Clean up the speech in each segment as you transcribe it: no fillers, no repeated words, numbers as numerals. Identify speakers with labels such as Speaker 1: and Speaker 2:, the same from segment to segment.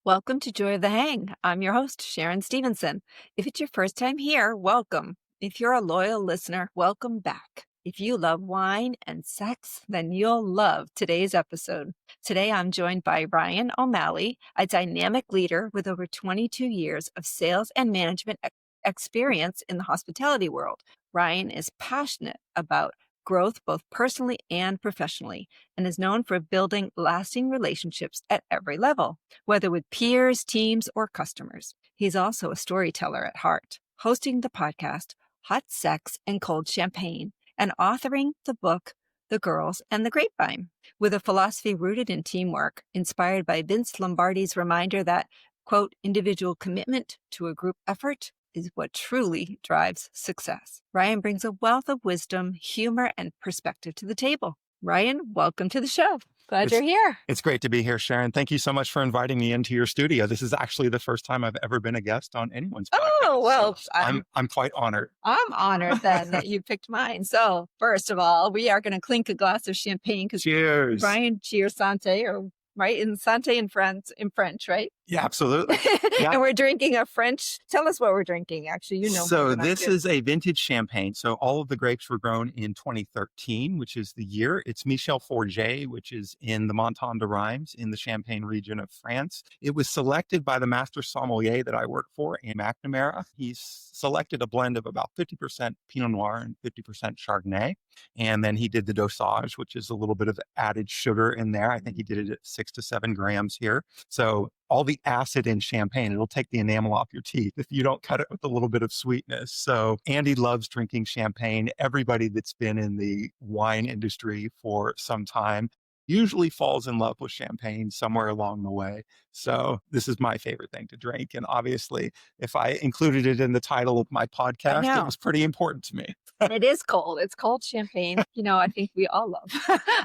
Speaker 1: Welcome to Joy of the Hang. I'm your host, Sharon Stevenson. If it's your first time here, welcome. If you're a loyal listener, welcome back. If you love wine and sex, then you'll love today's episode. Today, I'm joined by Ryan O'Malley, a dynamic leader with over 22 years of sales and management experience in the hospitality world. Ryan is passionate about growth both personally and professionally, and is known for building lasting relationships at every level, whether with peers, teams, or customers. He's also a storyteller at heart, hosting the podcast Hot Sex and Cold Champagne, and authoring the book The Girls and the Grapevine, with a philosophy rooted in teamwork, inspired by Vince Lombardi's reminder that, quote, individual commitment to a group effort is what truly drives success. Ryan brings a wealth of wisdom, humor, and perspective to the table. Ryan, welcome to the show. Glad you're here.
Speaker 2: It's great to be here, Sharon. Thank you so much for inviting me into your studio. This is actually the first time I've ever been a guest on anyone's podcast.
Speaker 1: Oh, well,
Speaker 2: so I'm quite honored.
Speaker 1: I'm honored then that you picked mine. So first of all, we are going to clink a glass of champagne because
Speaker 2: Cheers.
Speaker 1: Ryan, cheers, Sante, or right in Sante in French, right?
Speaker 2: Yeah, absolutely. Yeah.
Speaker 1: And we're drinking a French. Tell us what we're drinking. Actually, you know.
Speaker 2: So this is a vintage champagne. So all of the grapes were grown in 2013, which is the year. It's Michel Forget, which is in the Montagne de Reims in the Champagne region of France. It was selected by the master sommelier that I work for in McNamara. He's selected a blend of about 50% Pinot Noir and 50% Chardonnay. And then he did the dosage, which is a little bit of added sugar in there. I think he did it at 6 to 7 grams here. So all the acid in champagne, it'll take the enamel off your teeth if you don't cut it with a little bit of sweetness. So Andy loves drinking champagne. Everybody that's been in the wine industry for some time usually falls in love with champagne somewhere along the way. So this is my favorite thing to drink. And obviously, if I included it in the title of my podcast, it was pretty important to me.
Speaker 1: It is cold. It's cold champagne. You know, I think we all love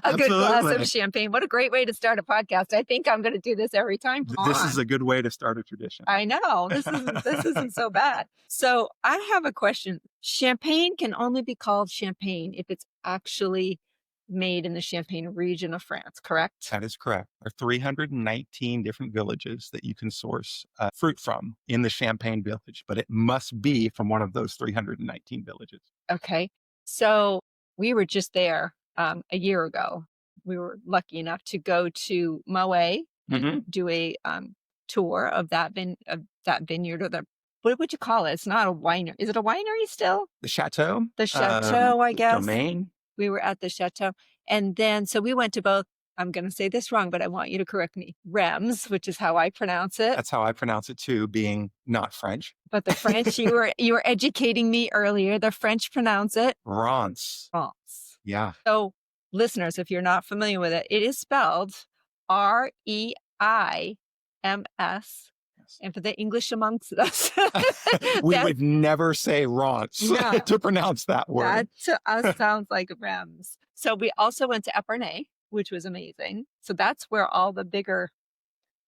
Speaker 1: a good glass of champagne. What a great way to start a podcast. I think I'm going to do this every time.
Speaker 2: This is a good way to start a tradition.
Speaker 1: I know. This isn't so bad. So I have a question. Champagne can only be called champagne if it's actually made in the Champagne region of France, correct?
Speaker 2: That is correct. There are 319 different villages that you can source fruit from in the Champagne village, but it must be from one of those 319 villages.
Speaker 1: Okay. So we were just there a year ago. We were lucky enough to go to Moet and do a tour of that vineyard, or what would you call it? It's not a winery. Is it a winery still?
Speaker 2: The chateau.
Speaker 1: The chateau, I guess.
Speaker 2: Domain.
Speaker 1: We were at the chateau. And then, so we went to both, I'm going to say this wrong, but I want you to correct me, Reims, which is how I pronounce it.
Speaker 2: That's how I pronounce it too, being not French.
Speaker 1: But the French, you were educating me earlier. The French pronounce it
Speaker 2: Reims.
Speaker 1: Reims.
Speaker 2: Yeah.
Speaker 1: So listeners, if you're not familiar with it, it is spelled Reims. And for the English amongst us,
Speaker 2: we would never say Reims to pronounce that word.
Speaker 1: That to us sounds like Reims. So we also went to Epernay, which was amazing. So that's where all the bigger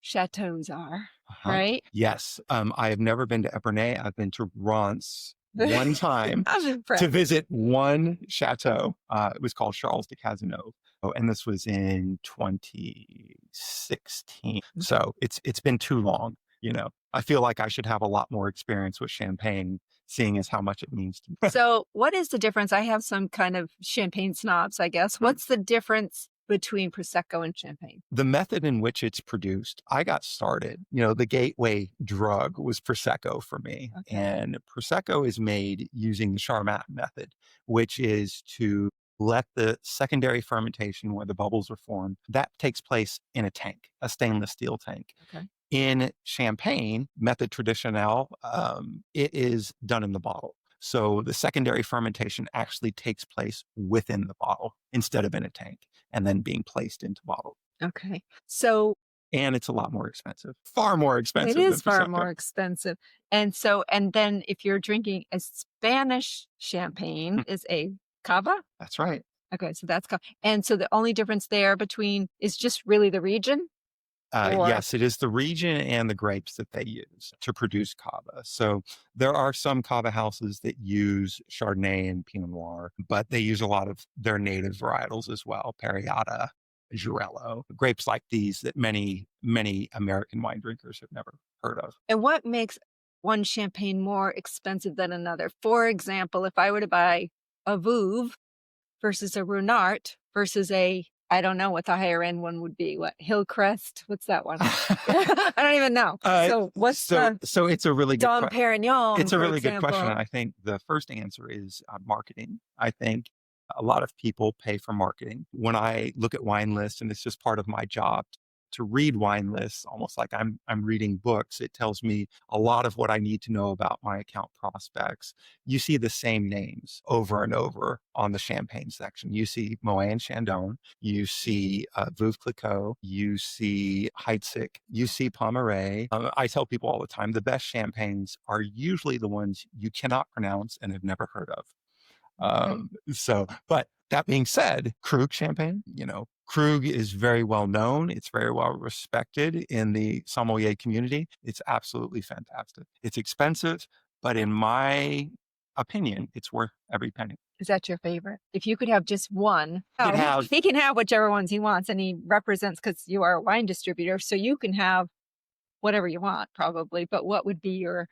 Speaker 1: chateaus are, right?
Speaker 2: Yes. I have never been to Epernay. I've been to Reims one time to visit one chateau. It was called Charles de Cazeneuve. Oh, and this was in 2016. So it's been too long. You know, I feel like I should have a lot more experience with champagne, seeing as how much it means to me.
Speaker 1: So what is the difference? I have some kind of champagne snobs, I guess. What's the difference between Prosecco and champagne?
Speaker 2: The method in which it's produced, I got started, the gateway drug was Prosecco for me. Okay. And Prosecco is made using the Charmat method, which is to let the secondary fermentation where the bubbles are formed, that takes place in a tank, a stainless steel tank.
Speaker 1: Okay.
Speaker 2: In champagne, method traditionnel, it is done in the bottle. So the secondary fermentation actually takes place within the bottle instead of in a tank and then being placed into bottle.
Speaker 1: Okay.
Speaker 2: And it's a lot more expensive, far more expensive.
Speaker 1: It is far more expensive. And then if you're drinking a Spanish champagne is a cava?
Speaker 2: That's right.
Speaker 1: Okay. So that's cava. And so the only difference there between is just really the region?
Speaker 2: Yes, it is the region and the grapes that they use to produce cava. So there are some cava houses that use Chardonnay and Pinot Noir, but they use a lot of their native varietals as well, Parellada Girello, grapes like these that many, many American wine drinkers have never heard of.
Speaker 1: And what makes one champagne more expensive than another? For example, if I were to buy a Veuve versus a Runart versus a, I don't know what the higher end one would be. What, Hillcrest? What's that one? I don't even know. So what's the
Speaker 2: So it's a really good
Speaker 1: Dom Perignon?
Speaker 2: It's a
Speaker 1: for
Speaker 2: really good question.
Speaker 1: example?
Speaker 2: And I think the first answer is marketing. I think a lot of people pay for marketing. When I look at wine lists, and it's just part of my job to read wine lists, almost like I'm reading books, it tells me a lot of what I need to know about my account prospects. You see the same names over and over on the champagne section. You see Moet and Chandon, you see Veuve Clicquot, you see Heidsieck, you see Pommery. I tell people all the time, the best champagnes are usually the ones you cannot pronounce and have never heard of. But that being said, Krug champagne, Krug is very well known. It's very well respected in the sommelier community. It's absolutely fantastic. It's expensive, but in my opinion, it's worth every penny.
Speaker 1: Is that your favorite? If you could have just one,
Speaker 2: have-
Speaker 1: he can have whichever ones he wants, and he represents, because you are a wine distributor, so you can have whatever you want probably. But what would be your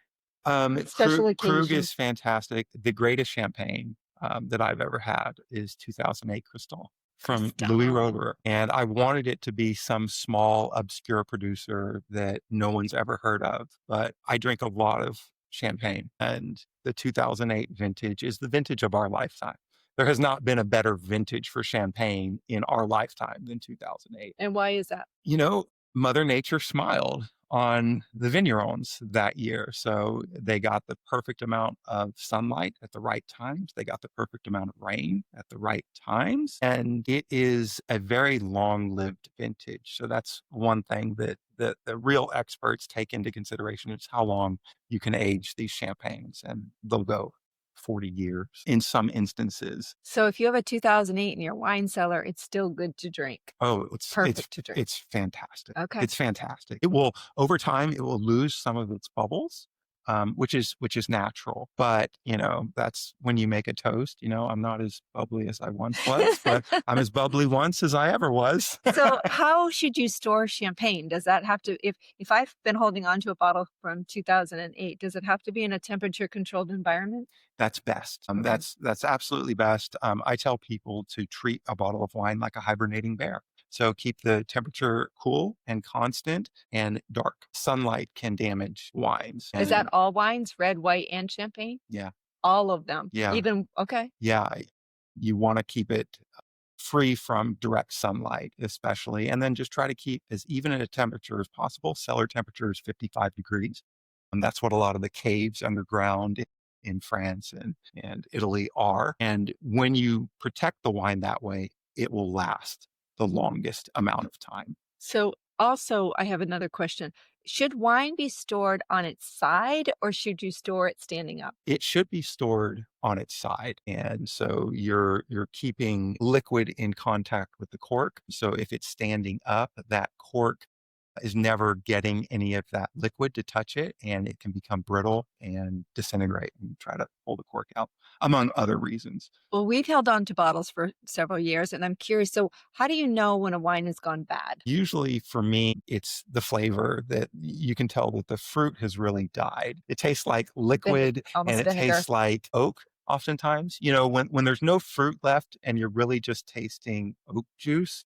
Speaker 1: special
Speaker 2: Krug
Speaker 1: occasion?
Speaker 2: is fantastic. The greatest champagne that I've ever had is 2008 Cristal from Louis Roederer. And I wanted it to be some small, obscure producer that no one's ever heard of. But I drink a lot of champagne, and the 2008 vintage is the vintage of our lifetime. There has not been a better vintage for champagne in our lifetime than 2008.
Speaker 1: And why is that?
Speaker 2: Mother Nature smiled on the vignerons that year. So they got the perfect amount of sunlight at the right times. They got the perfect amount of rain at the right times. And it is a very long-lived vintage. So that's one thing that the real experts take into consideration is how long you can age these champagnes. And they'll go 40 years in some instances.
Speaker 1: So if you have a 2008 in your wine cellar, it's still good to drink.
Speaker 2: It's
Speaker 1: perfect to drink.
Speaker 2: It's fantastic.
Speaker 1: Okay.
Speaker 2: It's fantastic. It will, over time, it will lose some of its bubbles, which is natural. But, that's when you make a toast, I'm not as bubbly as I once was, but I'm as bubbly once as I ever was.
Speaker 1: So how should you store champagne? Does that have to, if I've been holding on to a bottle from 2008, does it have to be in a temperature controlled environment?
Speaker 2: That's best. That's absolutely best. I tell people to treat a bottle of wine like a hibernating bear. So keep the temperature cool and constant and dark. Sunlight can damage wines.
Speaker 1: Is that all wines, red, white, and champagne?
Speaker 2: Yeah.
Speaker 1: All of them?
Speaker 2: Yeah.
Speaker 1: Okay.
Speaker 2: Yeah. You want to keep it free from direct sunlight, especially, and then just try to keep as even a temperature as possible. Cellar temperature is 55 degrees. And that's what a lot of the caves underground in France and Italy are. And when you protect the wine that way, it will last the longest amount of time.
Speaker 1: So also, I have another question. Should wine be stored on its side, or should you store it standing up?
Speaker 2: It should be stored on its side. And so you're keeping liquid in contact with the cork. So if it's standing up, that cork is never getting any of that liquid to touch it, and it can become brittle and disintegrate and try to pull the cork out, among other reasons.
Speaker 1: Well, we've held on to bottles for several years, and I'm curious, so how do you know when a wine has gone bad?
Speaker 2: Usually for me, it's the flavor that you can tell that the fruit has really died. It tastes like liquid and it tastes like oak. Oftentimes, when there's no fruit left and you're really just tasting oak juice,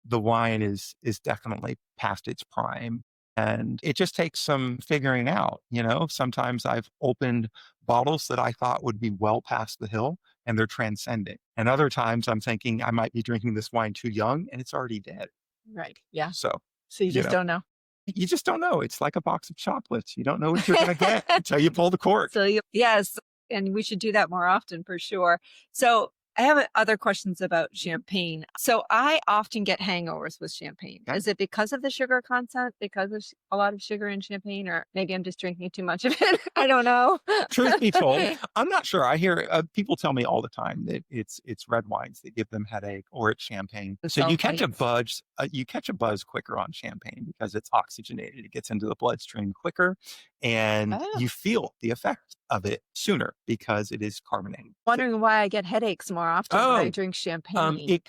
Speaker 2: the wine is definitely past its prime. And it just takes some figuring out, Sometimes I've opened bottles that I thought would be well past the hill and they're transcendent. And other times I'm thinking I might be drinking this wine too young and it's already dead.
Speaker 1: Right. Yeah.
Speaker 2: So
Speaker 1: you just don't know.
Speaker 2: You just don't know. It's like a box of chocolates. You don't know what you're going to get until you pull the cork.
Speaker 1: Yes. And we should do that more often for sure. So I have other questions about champagne. So I often get hangovers with champagne. Okay. Is it because of the sugar content, because of a lot of sugar in champagne, or maybe I'm just drinking too much of it? I don't know.
Speaker 2: Truth be told, I'm not sure. I hear people tell me all the time that it's red wines that give them headache, or it's champagne. So you catch a buzz. You catch a buzz quicker on champagne because it's oxygenated. It gets into the bloodstream quicker, and you feel the effect of it sooner because it is carbonated.
Speaker 1: Wondering why I get headaches more often when I drink champagne.
Speaker 2: It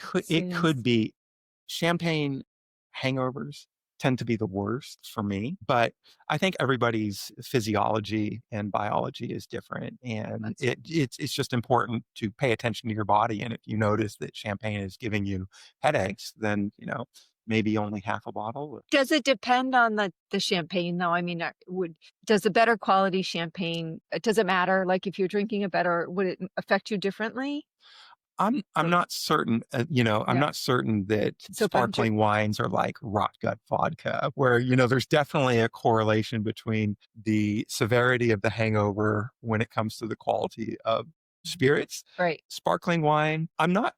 Speaker 2: could be champagne hangovers tend to be the worst for me, but I think everybody's physiology and biology is different, and it's just important to pay attention to your body. And if you notice that champagne is giving you headaches, then maybe only half a bottle.
Speaker 1: Does it depend on the champagne though? I mean, does a better quality champagne, does it matter? Like if you're drinking a better, would it affect you differently?
Speaker 2: I'm not certain, I'm
Speaker 1: Yeah.
Speaker 2: not certain that
Speaker 1: So if I'm
Speaker 2: sparkling wines are like rot gut vodka, where, there's definitely a correlation between the severity of the hangover when it comes to the quality of spirits.
Speaker 1: right.
Speaker 2: Sparkling wine, I'm not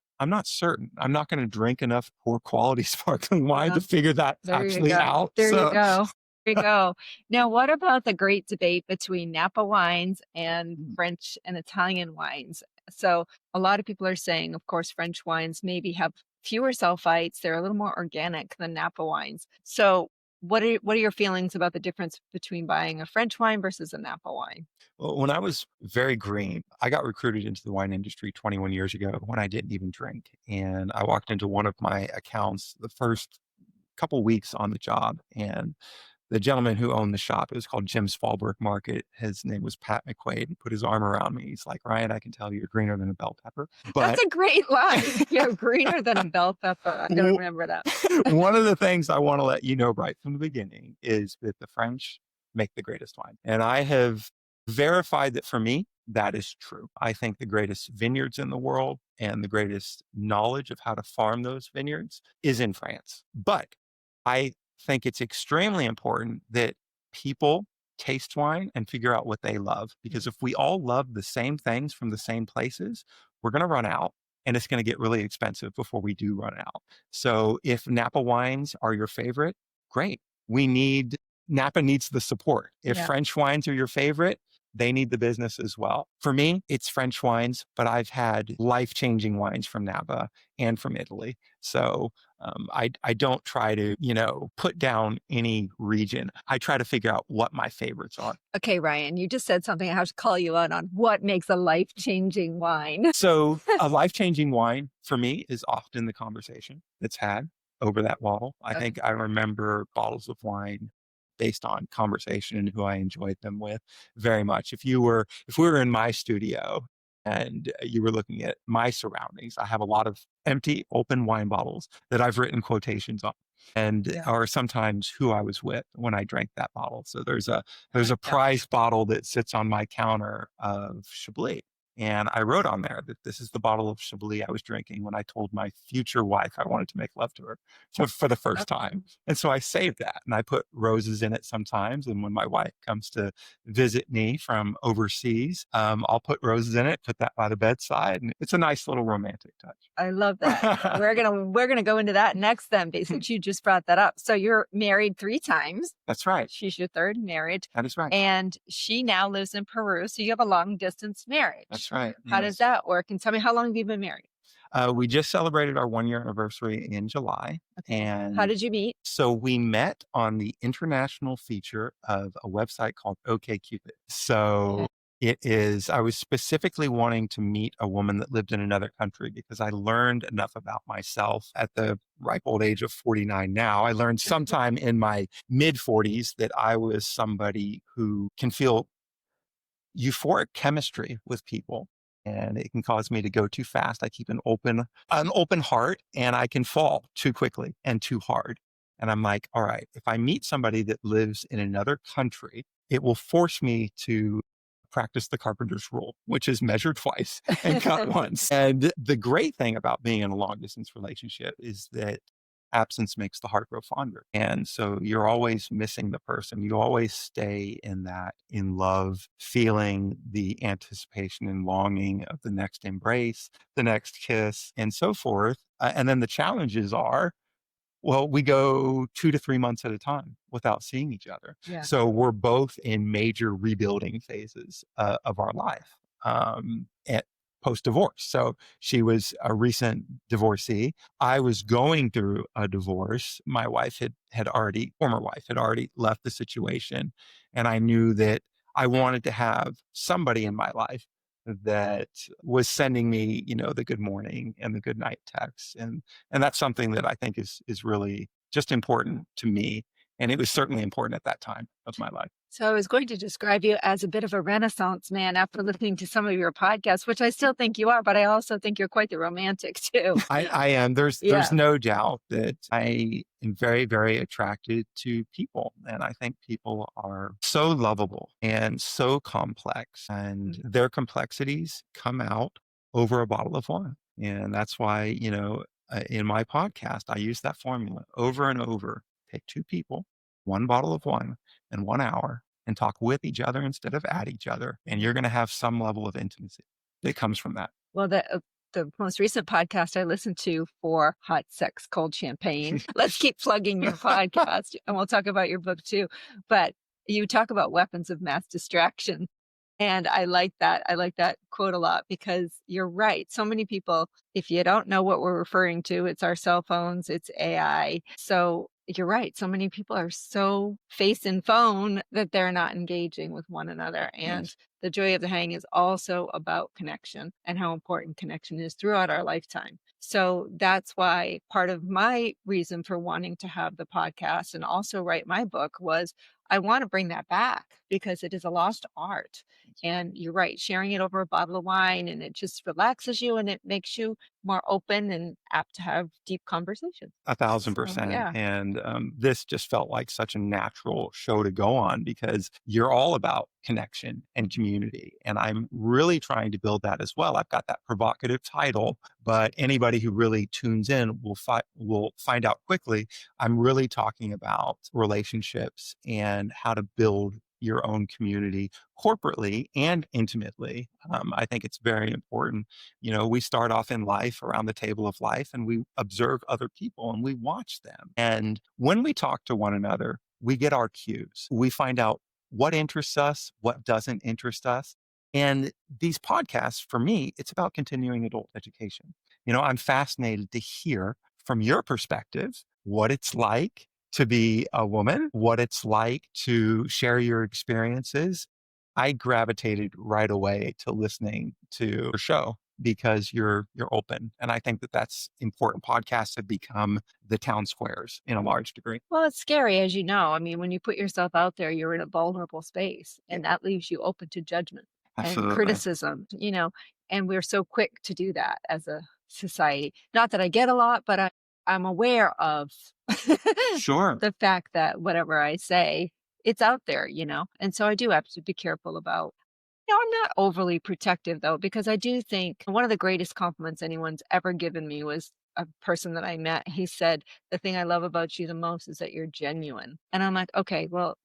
Speaker 2: certain. I'm not going to drink enough poor quality sparkling wine
Speaker 1: Yeah.
Speaker 2: to figure that
Speaker 1: There you
Speaker 2: actually
Speaker 1: go.
Speaker 2: out.
Speaker 1: There you
Speaker 2: So
Speaker 1: go. There you go. Now, what about the great debate between Napa wines and French and Italian wines? So, a lot of people are saying, of course, French wines maybe have fewer sulfites. They're a little more organic than Napa wines. So, what are your feelings about the difference between buying a French wine versus a Napa wine?
Speaker 2: Well, when I was very green, I got recruited into the wine industry 21 years ago when I didn't even drink. And I walked into one of my accounts the first couple weeks on the job, and the gentleman who owned the shop, it was called Jim's Fallbrook Market. His name was Pat McQuaid. He put his arm around me. He's like, Ryan, I can tell you're greener than a bell pepper.
Speaker 1: That's
Speaker 2: But
Speaker 1: a great line. You're greener than a bell pepper. I'm going to remember that.
Speaker 2: one of the things I want to let you know right from the beginning is that the French make the greatest wine. And I have verified that for me, that is true. I think the greatest vineyards in the world and the greatest knowledge of how to farm those vineyards is in France. But I think it's extremely important that people taste wine and figure out what they love. Because if we all love the same things from the same places, we're going to run out, and it's going to get really expensive before we do run out. So if Napa wines are your favorite, great. Napa needs the support. If
Speaker 1: Yeah.
Speaker 2: French wines are your favorite, they need the business as well. For me, it's French wines, but I've had life-changing wines from Napa and from Italy. So I don't try to, put down any region. I try to figure out what my favorites are.
Speaker 1: Okay, Ryan, you just said something I have to call you out on. What makes a life-changing wine?
Speaker 2: So a life-changing wine for me is often the conversation that's had over that bottle. I think I remember bottles of wine based on conversation and who I enjoyed them with very much. If we were in my studio and you were looking at my surroundings, I have a lot of empty open wine bottles that I've written quotations on, and or sometimes who I was with when I drank that bottle. So there's a prized bottle that sits on my counter of Chablis. And I wrote on there that this is the bottle of Chablis I was drinking when I told my future wife I wanted to make love to her for the first time. And so I saved that, and I put roses in it sometimes. And when my wife comes to visit me from overseas, I'll put roses in it, put that by the bedside. And it's a nice little romantic touch.
Speaker 1: I love that. We're gonna go into that next then, since you just brought that up. So you're married 3 times.
Speaker 2: That's right.
Speaker 1: She's your 3rd marriage.
Speaker 2: That is right.
Speaker 1: And she now lives in Peru. So you have a long distance marriage.
Speaker 2: That's right.
Speaker 1: How does that work? And tell me, how long have you been married?
Speaker 2: We just celebrated our 1-year anniversary in July.
Speaker 1: Okay.
Speaker 2: And
Speaker 1: how did you meet?
Speaker 2: So we met on the international feature of a website called OkCupid. So I was specifically wanting to meet a woman that lived in another country because I learned enough about myself at the ripe old age of 49 now. I learned sometime in my mid 40s that I was somebody who can feel euphoric chemistry with people, and it can cause me to go too fast. I keep an open heart, and I can fall too quickly and too hard. And I'm like, all right, if I meet somebody that lives in another country, it will force me to practice the carpenter's rule, which is measure twice and cut once. And the great thing about being in a long distance relationship is that absence makes the heart grow fonder. And so you're always missing the person. You always stay in that in love, feeling the anticipation and longing of the next embrace, the next kiss, and so forth. And then the challenges are, well, we go 2 to 3 months at a time without seeing each other.
Speaker 1: Yeah.
Speaker 2: So we're both in major rebuilding phases of our life at post-divorce. So she was a recent divorcee. I was going through a divorce. My wife former wife had already left the situation. And I knew that I wanted to have somebody in my life that was sending me, the good morning and the good night texts. And that's something that I think is really just important to me. And it was certainly important at that time of my life.
Speaker 1: So I was going to describe you as a bit of a Renaissance man after listening to some of your podcasts, which I still think you are, but I also think you're quite the romantic too.
Speaker 2: I am. There's
Speaker 1: Yeah.
Speaker 2: no doubt that I am very, very attracted to people. And I think people are so lovable and so complex, and
Speaker 1: Mm.
Speaker 2: their complexities come out over a bottle of wine. And that's why, in my podcast, I use that formula over and over. Take two people, one bottle of wine, and 1 hour, and talk with each other instead of at each other. And you're going to have some level of intimacy that comes from that.
Speaker 1: Well, the most recent podcast I listened to for Hot Sex Cold Champagne. Let's keep plugging your podcast, and we'll talk about your book too. But you talk about weapons of mass distraction. And I like that. I like that quote a lot because you're right. So many people, if you don't know what we're referring to, it's our cell phones, it's AI. So you're right. So many people are so face and phone that they're not engaging with one another. And
Speaker 2: Yes.
Speaker 1: the joy of the hang is also about connection and how important connection is throughout our lifetime. So that's why part of my reason for wanting to have the podcast and also write my book was I want to bring that back because it is a lost art. And you're right, sharing it over a bottle of wine and it just relaxes you and it makes you more open and apt to have deep conversations.
Speaker 2: A thousand
Speaker 1: So,
Speaker 2: percent.
Speaker 1: yeah.
Speaker 2: And this just felt like such a natural show to go on because you're all about connection and community. And I'm really trying to build that as well. I've got that provocative title, but anybody who really tunes in will find out quickly. I'm really talking about relationships and how to build your own community corporately and intimately. I think it's very important. We start off in life around the table of life and we observe other people and we watch them. And when we talk to one another, we get our cues. We find out what interests us, what doesn't interest us. And these podcasts, for me, it's about continuing adult education. I'm fascinated to hear from your perspective what it's like to be a woman, what it's like to share your experiences. I gravitated right away to listening to your show because you're open, and I think that that's important. Podcasts have become the town squares in a large degree.
Speaker 1: Well, it's scary, as you know. I mean, when you put yourself out there, you're in a vulnerable space, and that leaves you open to judgment and
Speaker 2: Absolutely.
Speaker 1: criticism, and we're so quick to do that as a society. Not that I get a lot, but I'm aware of
Speaker 2: Sure.
Speaker 1: the fact that whatever I say, it's out there, and so I do have to be careful about. I'm not overly protective though, because I do think one of the greatest compliments anyone's ever given me was a person that I met. He said, "The thing I love about you the most is that you're genuine." And I'm like, okay, well,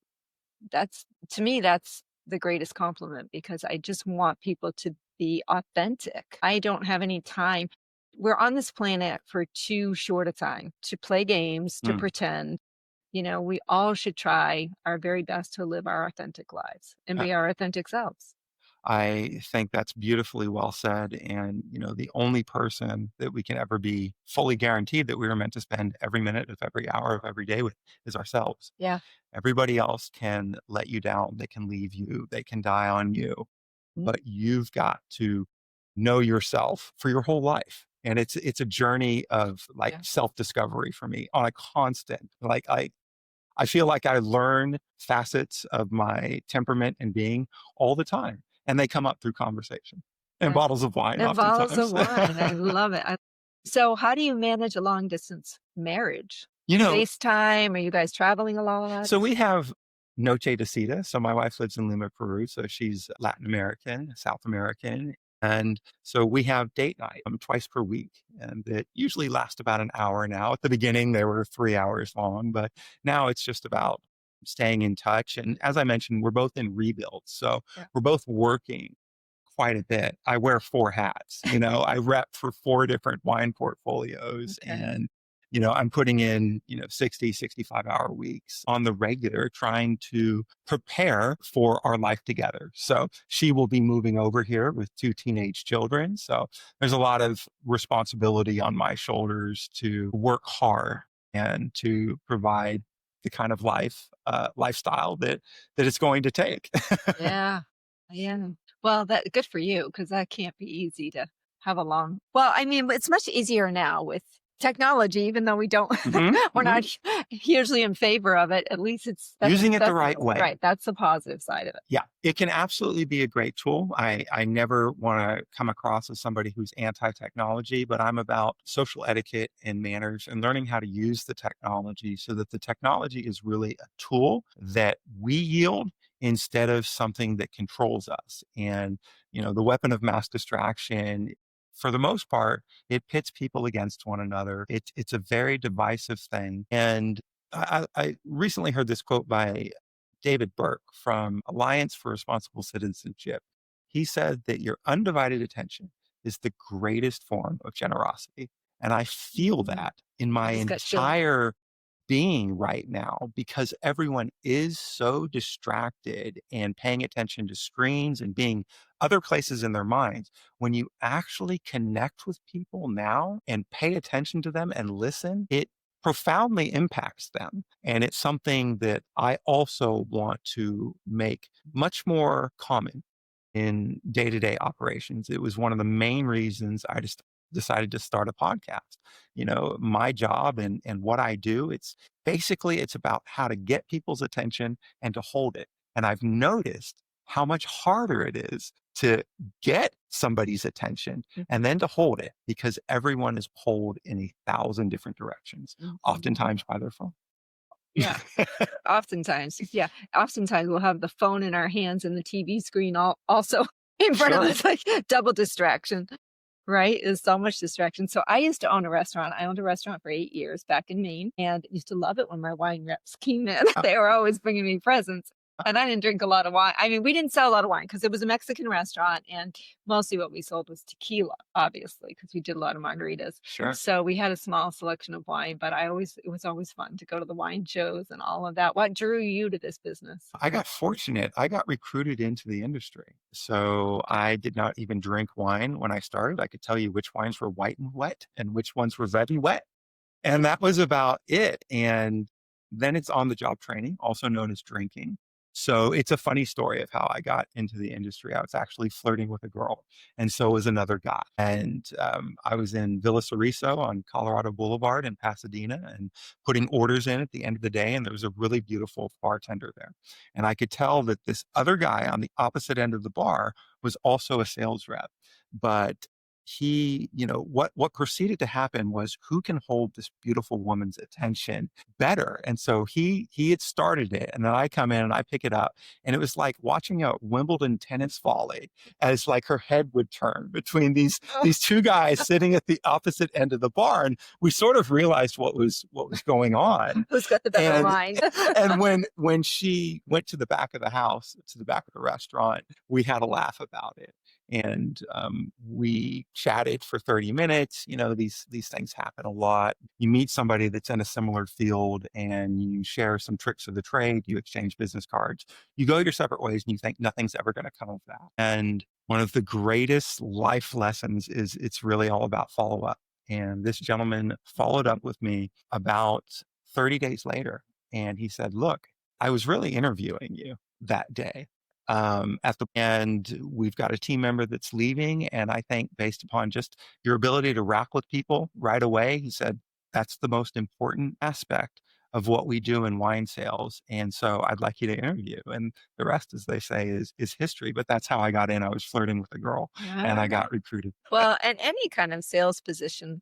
Speaker 1: to me, that's the greatest compliment because I just want people to be authentic. I don't have any time. We're on this planet for too short a time to play games, to
Speaker 2: Mm.
Speaker 1: pretend. We all should try our very best to live our authentic lives and
Speaker 2: Uh,
Speaker 1: be our authentic selves.
Speaker 2: I think that's beautifully well said. And, the only person that we can ever be fully guaranteed that we were meant to spend every minute of every hour of every day with is ourselves.
Speaker 1: Yeah.
Speaker 2: Everybody else can let you down. They can leave you. They can die on you,
Speaker 1: Mm.
Speaker 2: but you've got to know yourself for your whole life. And it's a journey of like
Speaker 1: Yeah.
Speaker 2: self-discovery for me on a constant, like I feel like I learn facets of my temperament and being all the time. And they come up through conversation and
Speaker 1: Yeah.
Speaker 2: bottles of wine
Speaker 1: And bottles of
Speaker 2: oftentimes.
Speaker 1: wine. I love it. So how do you manage a long distance marriage?
Speaker 2: you know,
Speaker 1: FaceTime? Are you guys traveling a lot?
Speaker 2: so we have Noche de Cita. So my wife lives in Lima, Peru. So she's Latin American, South American. And so we have date night twice per week. And it usually lasts about an hour now. At the beginning, they were 3 hours long, but now it's just about staying in touch. And as I mentioned, we're both in rebuilds. So
Speaker 1: Yeah.
Speaker 2: we're both working quite a bit. I wear four hats. I rep for four different wine portfolios
Speaker 1: Okay.
Speaker 2: and I'm putting in, 60, 65-hour weeks on the regular trying to prepare for our life together. So she will be moving over here with two teenage children. So there's a lot of responsibility on my shoulders to work hard and to provide the kind of lifestyle that it's going to take.
Speaker 1: Yeah. Yeah. Well, that good for you because that can't be easy to have a long. Well, I mean, it's much easier now with technology, even though we don't,
Speaker 2: Hmm.
Speaker 1: we're
Speaker 2: Hmm.
Speaker 1: not hugely in favor of it. At least
Speaker 2: Using it the right way.
Speaker 1: right. That's the positive side of it.
Speaker 2: Yeah, it can absolutely be a great tool. I never want to come across as somebody who's anti-technology, but I'm about social etiquette and manners and learning how to use the technology so that the technology is really a tool that we yield instead of something that controls us. And, the weapon of mass distraction, for the most part, it pits people against one another. It's a very divisive thing. And I recently heard this quote by David Burke from Alliance for Responsible Citizenship. He said that your undivided attention is the greatest form of generosity. And I feel
Speaker 1: Mhm.
Speaker 2: that in
Speaker 1: I
Speaker 2: my
Speaker 1: just got chills.
Speaker 2: entire being right now because everyone is so distracted and paying attention to screens and being other places in their minds. When you actually connect with people now and pay attention to them and listen, it profoundly impacts them. And it's something that I also want to make much more common in day-to-day operations. It was one of the main reasons I just decided to start a podcast. My job and what I do, it's about how to get people's attention and to hold it. And I've noticed how much harder it is to get somebody's attention and then to hold it because everyone is pulled in 1,000 different directions,
Speaker 1: Mhm.
Speaker 2: oftentimes by their phone.
Speaker 1: Yeah. Oftentimes, yeah. Oftentimes we'll have the phone in our hands and the TV screen also in front of
Speaker 2: Sure.
Speaker 1: us, like double distraction, right? There's so much distraction. So I used to own a restaurant. I owned a restaurant for 8 years back in Maine and used to love it when my wine reps came in. They were always bringing me presents. And I didn't drink a lot of wine. I mean, we didn't sell a lot of wine because it was a Mexican restaurant and mostly what we sold was tequila, obviously, because we did a lot of margaritas.
Speaker 2: Sure.
Speaker 1: So we had a small selection of wine, but it was always fun to go to the wine shows and all of that. What drew you to this business?
Speaker 2: I got fortunate. I got recruited into the industry. So I did not even drink wine when I started. I could tell you which wines were white and wet and which ones were red and wet. And that was about it. And then it's on the job training, also known as drinking. So it's a funny story of how I got into the industry. I was actually flirting with a girl, and so was another guy. And I was in Villa Cerizo on Colorado Boulevard in Pasadena and putting orders in at the end of the day. And there was a really beautiful bartender there. And I could tell that this other guy on the opposite end of the bar was also a sales rep. But what proceeded to happen was who can hold this beautiful woman's attention better. And so he had started it, and then I come in and I pick it up, and it was like watching a Wimbledon tennis volley as like her head would turn between these
Speaker 1: Oh,
Speaker 2: these two guys sitting at the opposite end of the bar, and we sort of realized what was going on.
Speaker 1: who's got the better
Speaker 2: And
Speaker 1: wine?
Speaker 2: and when she went to the back of the house, to the back of the restaurant, we had a laugh about it. And we chatted for 30 minutes. These things happen a lot. You meet somebody that's in a similar field and you share some tricks of the trade, you exchange business cards, you go your separate ways and you think nothing's ever going to come of that. And one of the greatest life lessons is it's really all about follow up. And this gentleman followed up with me about 30 days later. And he said, "Look, I was really interviewing you that day. And we've got a team member that's leaving. And I think based upon just your ability to rock with people right away," he said, "that's the most important aspect of what we do in wine sales. And so I'd like you to interview." And the rest, as they say, is history. But that's how I got in. I was flirting with a girl and I
Speaker 1: Ah.
Speaker 2: got recruited.
Speaker 1: Well, and any kind of sales position,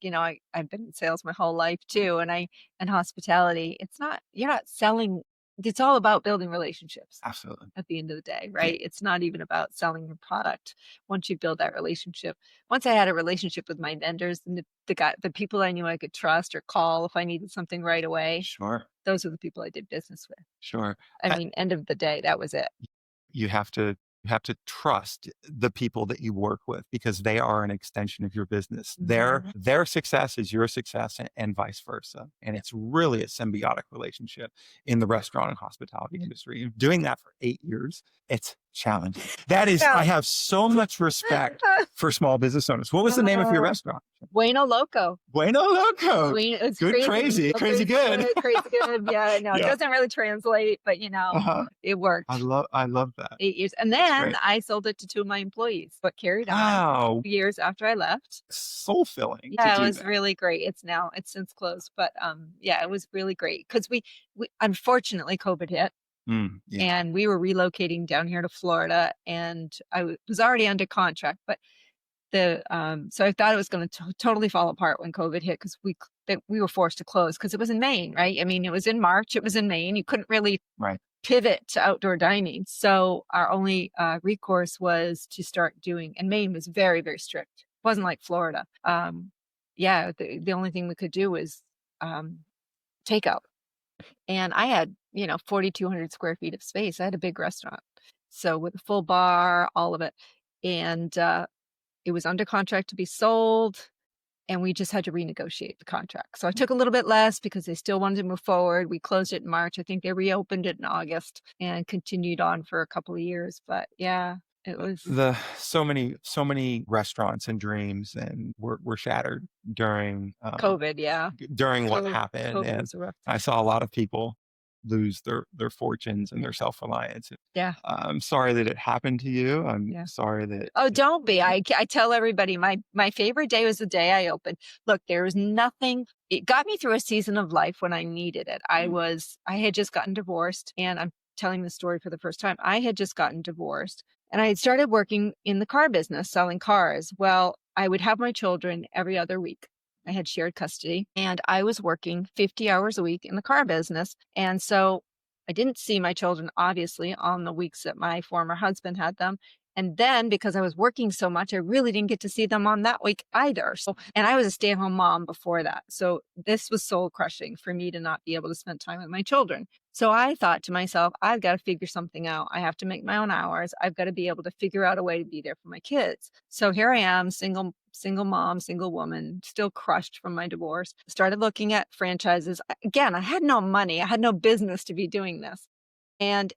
Speaker 1: I've been in sales my whole life too, and hospitality. You're not selling. It's all about building relationships
Speaker 2: Absolutely.
Speaker 1: at the end of the day,
Speaker 2: Yeah,
Speaker 1: right? It's not even about selling your product. Once you build that relationship, once I had a relationship with my vendors and the people I knew I could trust or call if I needed something right away,
Speaker 2: sure.
Speaker 1: those are the people I did business with.
Speaker 2: Sure.
Speaker 1: I mean, end of the day, that was it.
Speaker 2: You have to trust the people that you work with because they are an extension of your business. Their
Speaker 1: Mhm.
Speaker 2: their success is your success and vice versa. And it's really a symbiotic relationship in the restaurant and hospitality industry. Doing that for 8 years, it's challenging. That is, I have so much respect for small business owners. What was the name of your restaurant?
Speaker 1: Bueno Loco.
Speaker 2: Bueno Loco.
Speaker 1: It's
Speaker 2: Good,
Speaker 1: crazy
Speaker 2: crazy good.
Speaker 1: Crazy good. Yeah, no, it doesn't really translate, but it worked.
Speaker 2: I love that.
Speaker 1: 8 years. And then I sold it to 2 of my employees, but carried on years after I left.
Speaker 2: Soul filling.
Speaker 1: Yeah, it was really great. It's since closed, but yeah, it was really great because we unfortunately COVID hit. And we were relocating down here to Florida, and I was already under contract, but so I thought it was going to totally fall apart when COVID hit because we were forced to close because it was in Maine, right? I mean, it was in March, it was in Maine. You couldn't really pivot to outdoor dining. So our only recourse was to start doing, and Maine was very, very strict. It wasn't like Florida. The only thing we could do was takeout. And I had, 4,200 square feet of space. I had a big restaurant. So with a full bar, all of it. And it was under contract to be sold. And we just had to renegotiate the contract. So I took a little bit less because they still wanted to move forward. We closed it in March. I think they reopened it in August and continued on for a couple of years. But yeah, it was
Speaker 2: so many restaurants and dreams and were shattered during
Speaker 1: COVID. Yeah,
Speaker 2: during what happened,
Speaker 1: COVID
Speaker 2: and I saw a lot of people lose their fortunes and their self-reliance.
Speaker 1: Yeah.
Speaker 2: I'm sorry that it happened to you. I'm sorry that.
Speaker 1: Oh, don't be. I tell everybody my favorite day was the day I opened. Look, there was nothing. It got me through a season of life when I needed it. I had just gotten divorced, and I'm telling the story for the first time. I had just gotten divorced, and I had started working in the car business, selling cars. Well, I would have my children every other week. I had shared custody, and I was working 50 hours a week in the car business. And so I didn't see my children, obviously, on the weeks that my former husband had them. And then because I was working so much, I really didn't get to see them on that week either. And I was a stay-at-home mom before that. So this was soul crushing for me to not be able to spend time with my children. So I thought to myself, I've got to figure something out. I have to make my own hours. I've got to be able to figure out a way to be there for my kids. So here I am, single mom, single woman, still crushed from my divorce. Started looking at franchises. Again, I had no money. I had no business to be doing this. And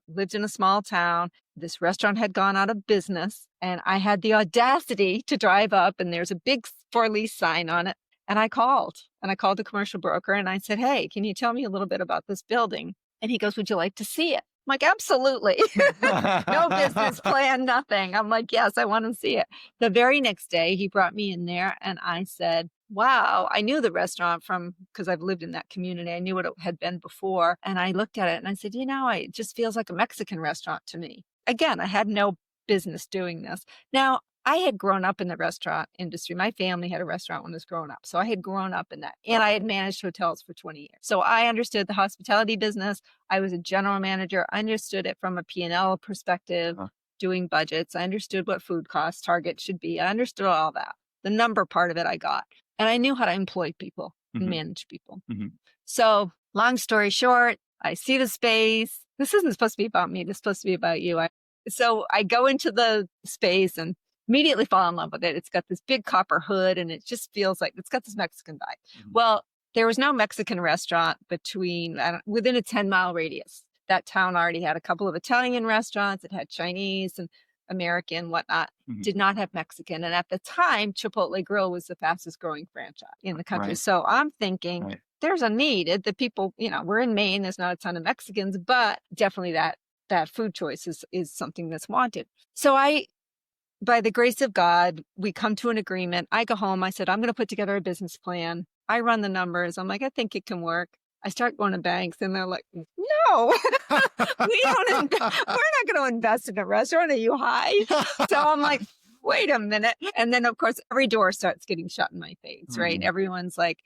Speaker 1: lived in a small town. This restaurant had gone out of business. And I had the audacity to drive up, and there's a big for lease sign on it. And I called the commercial broker, and I said, hey, can you tell me a little bit about this building? And he goes, would you like to see it? I'm like, absolutely. No business plan, nothing. I'm like, yes, I want to see it. The very next day, he brought me in there, and I said, wow, I knew the restaurant because I've lived in that community. I knew what it had been before. And I looked at it and I said, it just feels like a Mexican restaurant to me. Again, I had no business doing this. Now, I had grown up in the restaurant industry. My family had a restaurant when I was growing up. So I had grown up in that. And I had managed hotels for 20 years. So I understood the hospitality business. I was a general manager. I understood it from a P&L perspective, doing budgets. I understood what food costs, target should be. I understood all that. The number part of it I got. And I knew how to employ people and manage people. So long story short, I see the space. This isn't supposed to be about me. This is supposed to be about you. So I go into the space and immediately fall in love with it. It's got this big copper hood, and it just feels like it's got this Mexican vibe. Well, there was no Mexican restaurant within a 10-mile radius. That town already had a couple of Italian restaurants. It had Chinese and American, whatnot, did not have Mexican. And at the time, Chipotle Grill was the fastest growing franchise in the country. Right. So I'm thinking there's a need. The people, we're in Maine. There's not a ton of Mexicans, but definitely that food choice is something that's wanted. So by the grace of God, we come to an agreement. I go home. I said, I'm going to put together a business plan. I run the numbers. I'm like, I think it can work. I start going to banks, and they're like, no, we're not going to invest in a restaurant. Are you high? So I'm like, wait a minute. And then, of course, every door starts getting shut in my face, right? Everyone's like,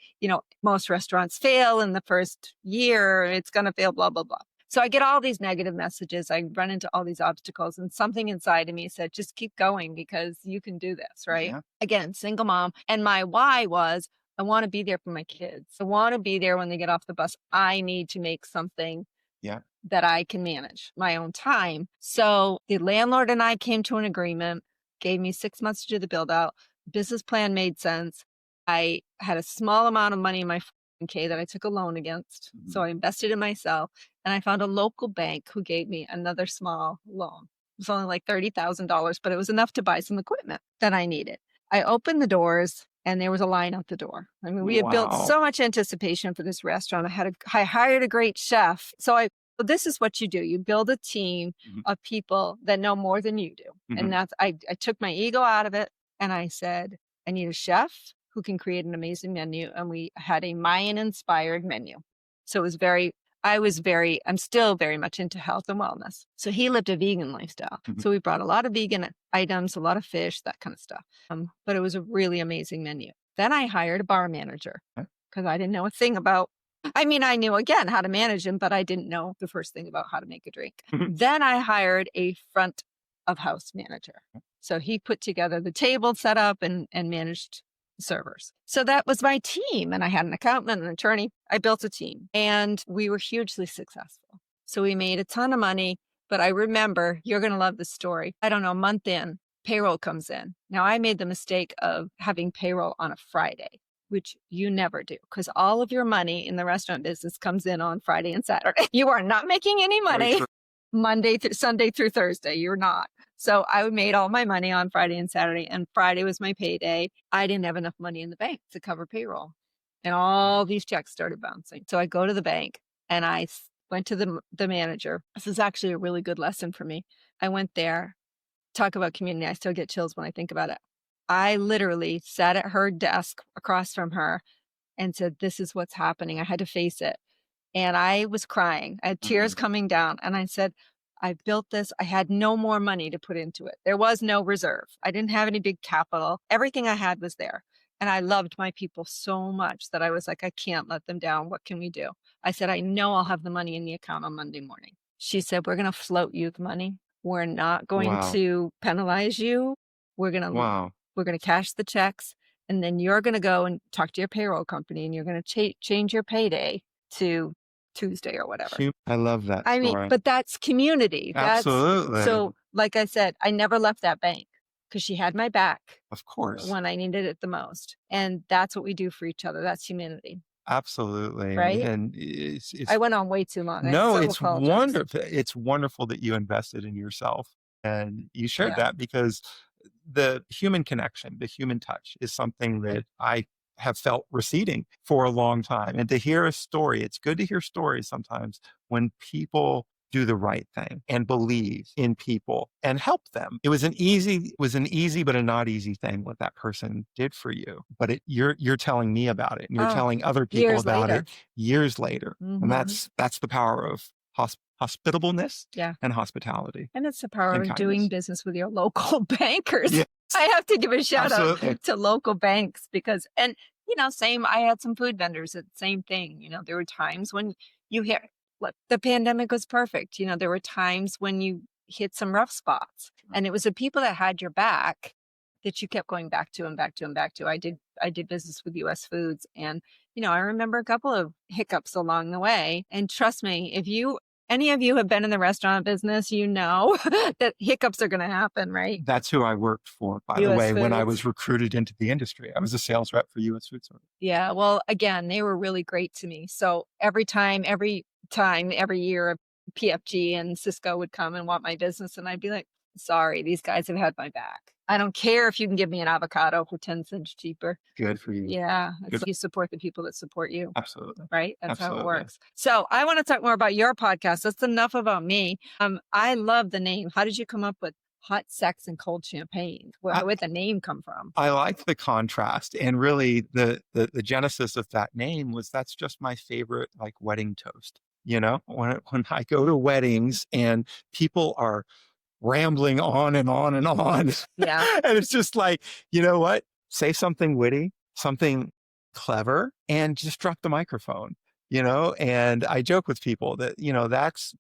Speaker 1: most restaurants fail in the first year. It's going to fail, blah, blah, blah. So I get all these negative messages. I run into all these obstacles, and something inside of me said, just keep going because you can do this, right? Yeah. Again, single mom. And my why was, I want to be there for my kids. I want to be there when they get off the bus. I need to make something that I can manage my own time. So the landlord and I came to an agreement, gave me 6 months to do the build out. Business plan made sense. I had a small amount of money in my 401k that I took a loan against. So I invested in myself, and I found a local bank who gave me another small loan. was only like $30,000, but it was enough to buy some equipment that I needed. I opened the doors and there was a line out the door. I mean, we had built so much anticipation for this restaurant. I hired a great chef. So this is what you do. You build a team of people that know more than you do. And I took my ego out of it and I said, I need a chef who can create an amazing menu. And we had a Mayan inspired menu. So I'm still very much into health and wellness. So he lived a vegan lifestyle. So we brought a lot of vegan items, a lot of fish, that kind of stuff. But it was a really amazing menu. Then I hired a bar manager because I didn't know a thing about, I knew again how to manage him, but I didn't know the first thing about how to make a drink. Then I hired a front of house manager. So he put together the table setup and managed servers. So that was my team. And I had an accountant, an attorney. I built a team and we were hugely successful. So we made a ton of money. But I remember, you're going to love this story. I don't know, a month in, payroll comes in. Now I made the mistake of having payroll on a Friday, which you never do because all of your money in the restaurant business comes in on Friday and Saturday. You are not making any money Sunday through Thursday. You're not. So I made all my money on Friday and Saturday, and Friday was my payday. I didn't have enough money in the bank to cover payroll, and all these checks started bouncing. So I go to the bank and I went to the manager. This is actually a really good lesson for me. I went there, talk about community. I still get chills when I think about it. I literally sat at her desk across from her and said, this is what's happening. I had to face it. And I was crying. I had tears coming down. And I said, I built this. I had no more money to put into it. There was no reserve. I didn't have any big capital. Everything I had was there. And I loved my people so much that I was like, I can't let them down. What can we do? I said, I know I'll have the money in the account on Monday morning. She said, we're going to float you the money. We're not going to penalize you. We're going to cash the checks. And then you're going to go and talk to your payroll company and you're going to change your payday to Tuesday or whatever.
Speaker 2: I love that story.
Speaker 1: But that's community.
Speaker 2: Absolutely.
Speaker 1: So like I said, I never left that bank because she had my back.
Speaker 2: Of course.
Speaker 1: When I needed it the most. And that's what we do for each other. That's humanity.
Speaker 2: Absolutely.
Speaker 1: Right.
Speaker 2: And
Speaker 1: I went on way too long.
Speaker 2: No, it's wonderful. It's wonderful that you invested in yourself and you shared that because the human connection, the human touch is something that I have felt receding for a long time. And to hear a story, it's good to hear stories sometimes when people do the right thing and believe in people and help them. It was an easy but a not easy thing what that person did for you. But you're telling me about it and you're telling other people about it years later. And that's the power of hospitableness and hospitality.
Speaker 1: And it's the power of doing business with your local bankers. Yes. I have to give a shout out to local banks because, and same, I had some food vendors that same thing. There were times when you hear, look, the pandemic was perfect. There were times when you hit some rough spots and it was the people that had your back that you kept going back to and back to and back to. I did business with US Foods and, I remember a couple of hiccups along the way. And trust me, if any of you have been in the restaurant business, that hiccups are going to happen, right?
Speaker 2: That's who I worked for, by the way, when I was recruited into the industry. I was a sales rep for US Food Service.
Speaker 1: Yeah, well, again, they were really great to me. So every year, PFG and Cisco would come and want my business. And I'd be like, sorry, these guys have had my back. I don't care if you can give me an avocado for 10 cents cheaper.
Speaker 2: Good for you.
Speaker 1: Yeah. You support the people that support you.
Speaker 2: Absolutely.
Speaker 1: Right? That's how it works. So I want to talk more about your podcast. That's enough about me. I love the name. How did you come up with Hot Sex and Cold Champagne? Where'd the name come from?
Speaker 2: I like the contrast. And really the genesis of that name was that's just my favorite wedding toast. When I go to weddings and people are rambling on and on and on.
Speaker 1: Yeah. And
Speaker 2: it's just like, you know what? Say something witty, something clever, and just drop the microphone, and I joke with people that,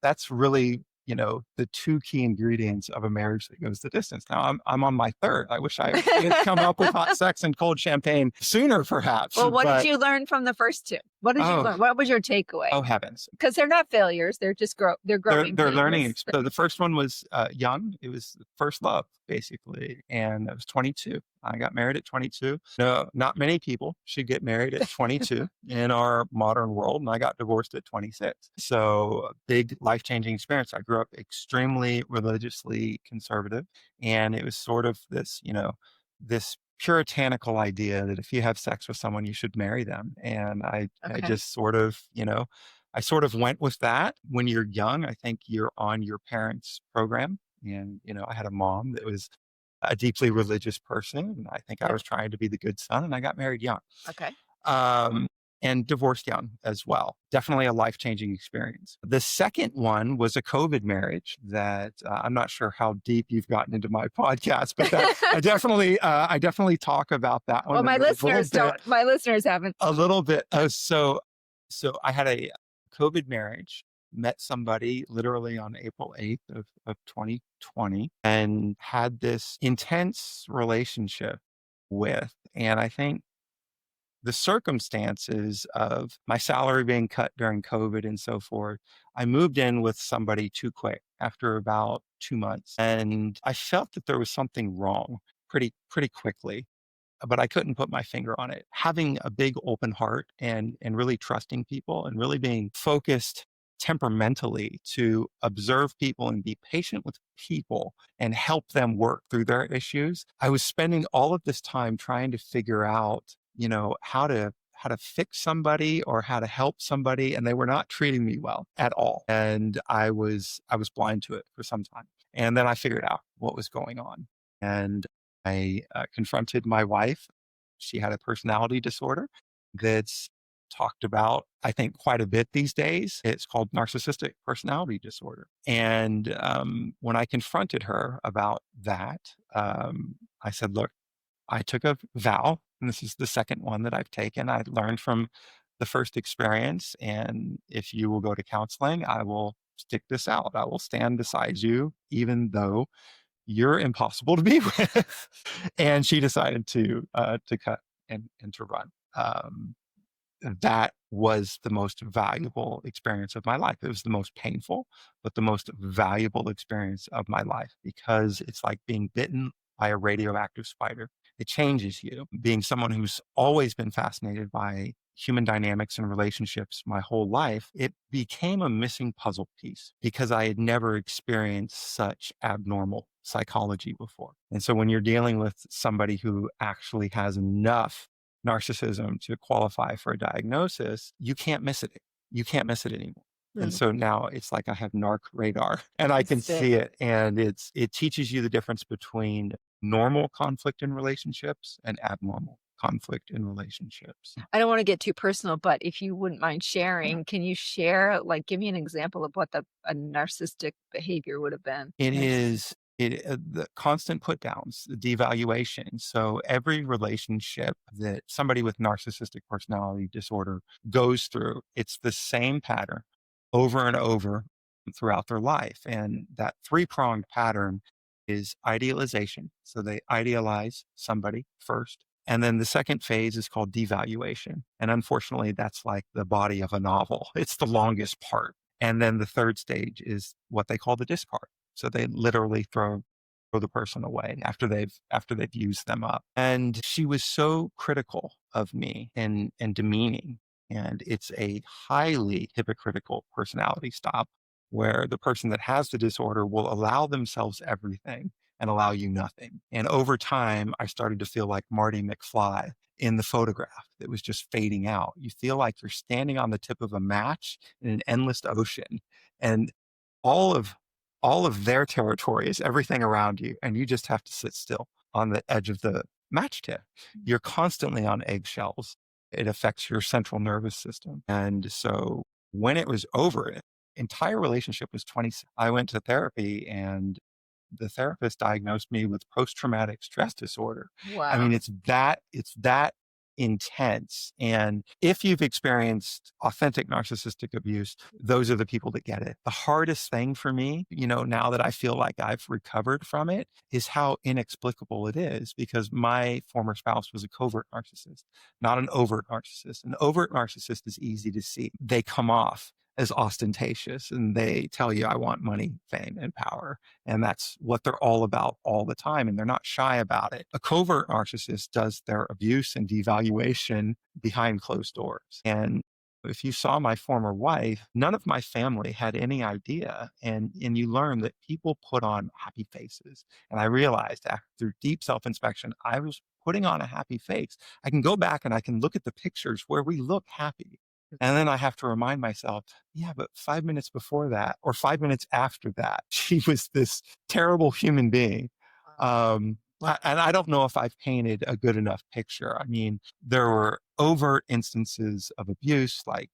Speaker 2: that's really, the two key ingredients of a marriage that goes the distance. Now I'm on my third. I wish I had come up with Hot Sex and Cold Champagne sooner, perhaps.
Speaker 1: Well, what did you learn from the first two? What did you
Speaker 2: Oh,
Speaker 1: learn? What was your takeaway?
Speaker 2: oh heavens.
Speaker 1: Because they're not failures. They're just they're growing
Speaker 2: They're learning.
Speaker 1: pains.
Speaker 2: So the first one was young. It was first love, basically. And I was 22. I got married at 22. No, not many people should get married at 22 in our modern world. And I got divorced at 26. So a big life-changing experience. I grew up extremely religiously conservative. And it was sort of this, this puritanical idea that if you have sex with someone, you should marry them. And I
Speaker 1: Okay.
Speaker 2: just sort of, I sort of went with that. When you're young, I think you're on your parents' program. And, I had a mom that was a deeply religious person. And I think I
Speaker 1: Yep.
Speaker 2: was trying to be the good son, and I got married young.
Speaker 1: Okay.
Speaker 2: Um, and divorced young as well. Definitely a life-changing experience. The second one was a COVID marriage that I'm not sure how deep you've gotten into my podcast, but that I definitely talk about that one.
Speaker 1: Well, my listeners don't. My listeners haven't.
Speaker 2: A little bit. So I had a COVID marriage, met somebody literally on April 8th of 2020 and had this intense relationship with. And I think the circumstances of my salary being cut during COVID and so forth, I moved in with somebody too quick after about 2 months. And I felt that there was something wrong pretty quickly, but I couldn't put my finger on it. Having a big open heart and really trusting people and really being focused temperamentally to observe people and be patient with people and help them work through their issues. I was spending all of this time trying to figure out, how to fix somebody or how to help somebody, and they were not treating me well at all. And I was blind to it for some time. And then I figured out what was going on. And I confronted my wife. She had a personality disorder that's talked about, I think, quite a bit these days. It's called narcissistic personality disorder. And when I confronted her about that, I said, look, I took a vow, and this is the second one that I've taken. I learned from the first experience. And if you will go to counseling, I will stick this out. I will stand beside you, even though you're impossible to be with. And she decided to cut and to run. That was the most valuable experience of my life. It was the most painful, but the most valuable experience of my life, because it's like being bitten by a radioactive spider. It changes you. Being someone who's always been fascinated by human dynamics and relationships my whole life, it became a missing puzzle piece because I had never experienced such abnormal psychology before. And so when you're dealing with somebody who actually has enough narcissism to qualify for a diagnosis, you can't miss it. You can't miss it anymore. And so now it's like I have narc radar and I can see it. And it teaches you the difference between normal conflict in relationships and abnormal conflict in relationships.
Speaker 1: I don't want to get too personal, but if you wouldn't mind sharing, can you share, like, give me an example of what a narcissistic behavior would have been?
Speaker 2: It is the constant put downs, the devaluation. So every relationship that somebody with narcissistic personality disorder goes through, it's the same pattern over and over throughout their life. And that three-pronged pattern is idealization. So they idealize somebody first. And then the second phase is called devaluation. And unfortunately, that's like the body of a novel. It's the longest part. And then the third stage is what they call the discard. So they literally throw the person away after they've used them up. And she was so critical of me and demeaning. And it's a highly hypocritical personality style where the person that has the disorder will allow themselves everything and allow you nothing. And over time, I started to feel like Marty McFly in the photograph that was just fading out. You feel like you're standing on the tip of a match in an endless ocean, and all of their territory is everything around you, and you just have to sit still on the edge of the match tip. You're constantly on eggshells. It affects your central nervous system. And so when it was over, entire relationship was 20. I went to therapy, and the therapist diagnosed me with post-traumatic stress disorder.
Speaker 1: Wow.
Speaker 2: I mean, it's that intense. And if you've experienced authentic narcissistic abuse, those are the people that get it. The hardest thing for me, now that I feel like I've recovered from it, is how inexplicable it is, because my former spouse was a covert narcissist, not an overt narcissist. An overt narcissist is easy to see. They come off as ostentatious and they tell you, I want money, fame, and power. And that's what they're all about all the time. And they're not shy about it. A covert narcissist does their abuse and devaluation behind closed doors. And if you saw my former wife, none of my family had any idea. And you learn that people put on happy faces. And I realized after deep self-inspection, I was putting on a happy face. I can go back and I can look at the pictures where we look happy. And then I have to remind myself, yeah, but 5 minutes before that, or 5 minutes after that, she was this terrible human being. And I don't know if I've painted a good enough picture. I mean, there were overt instances of abuse, like,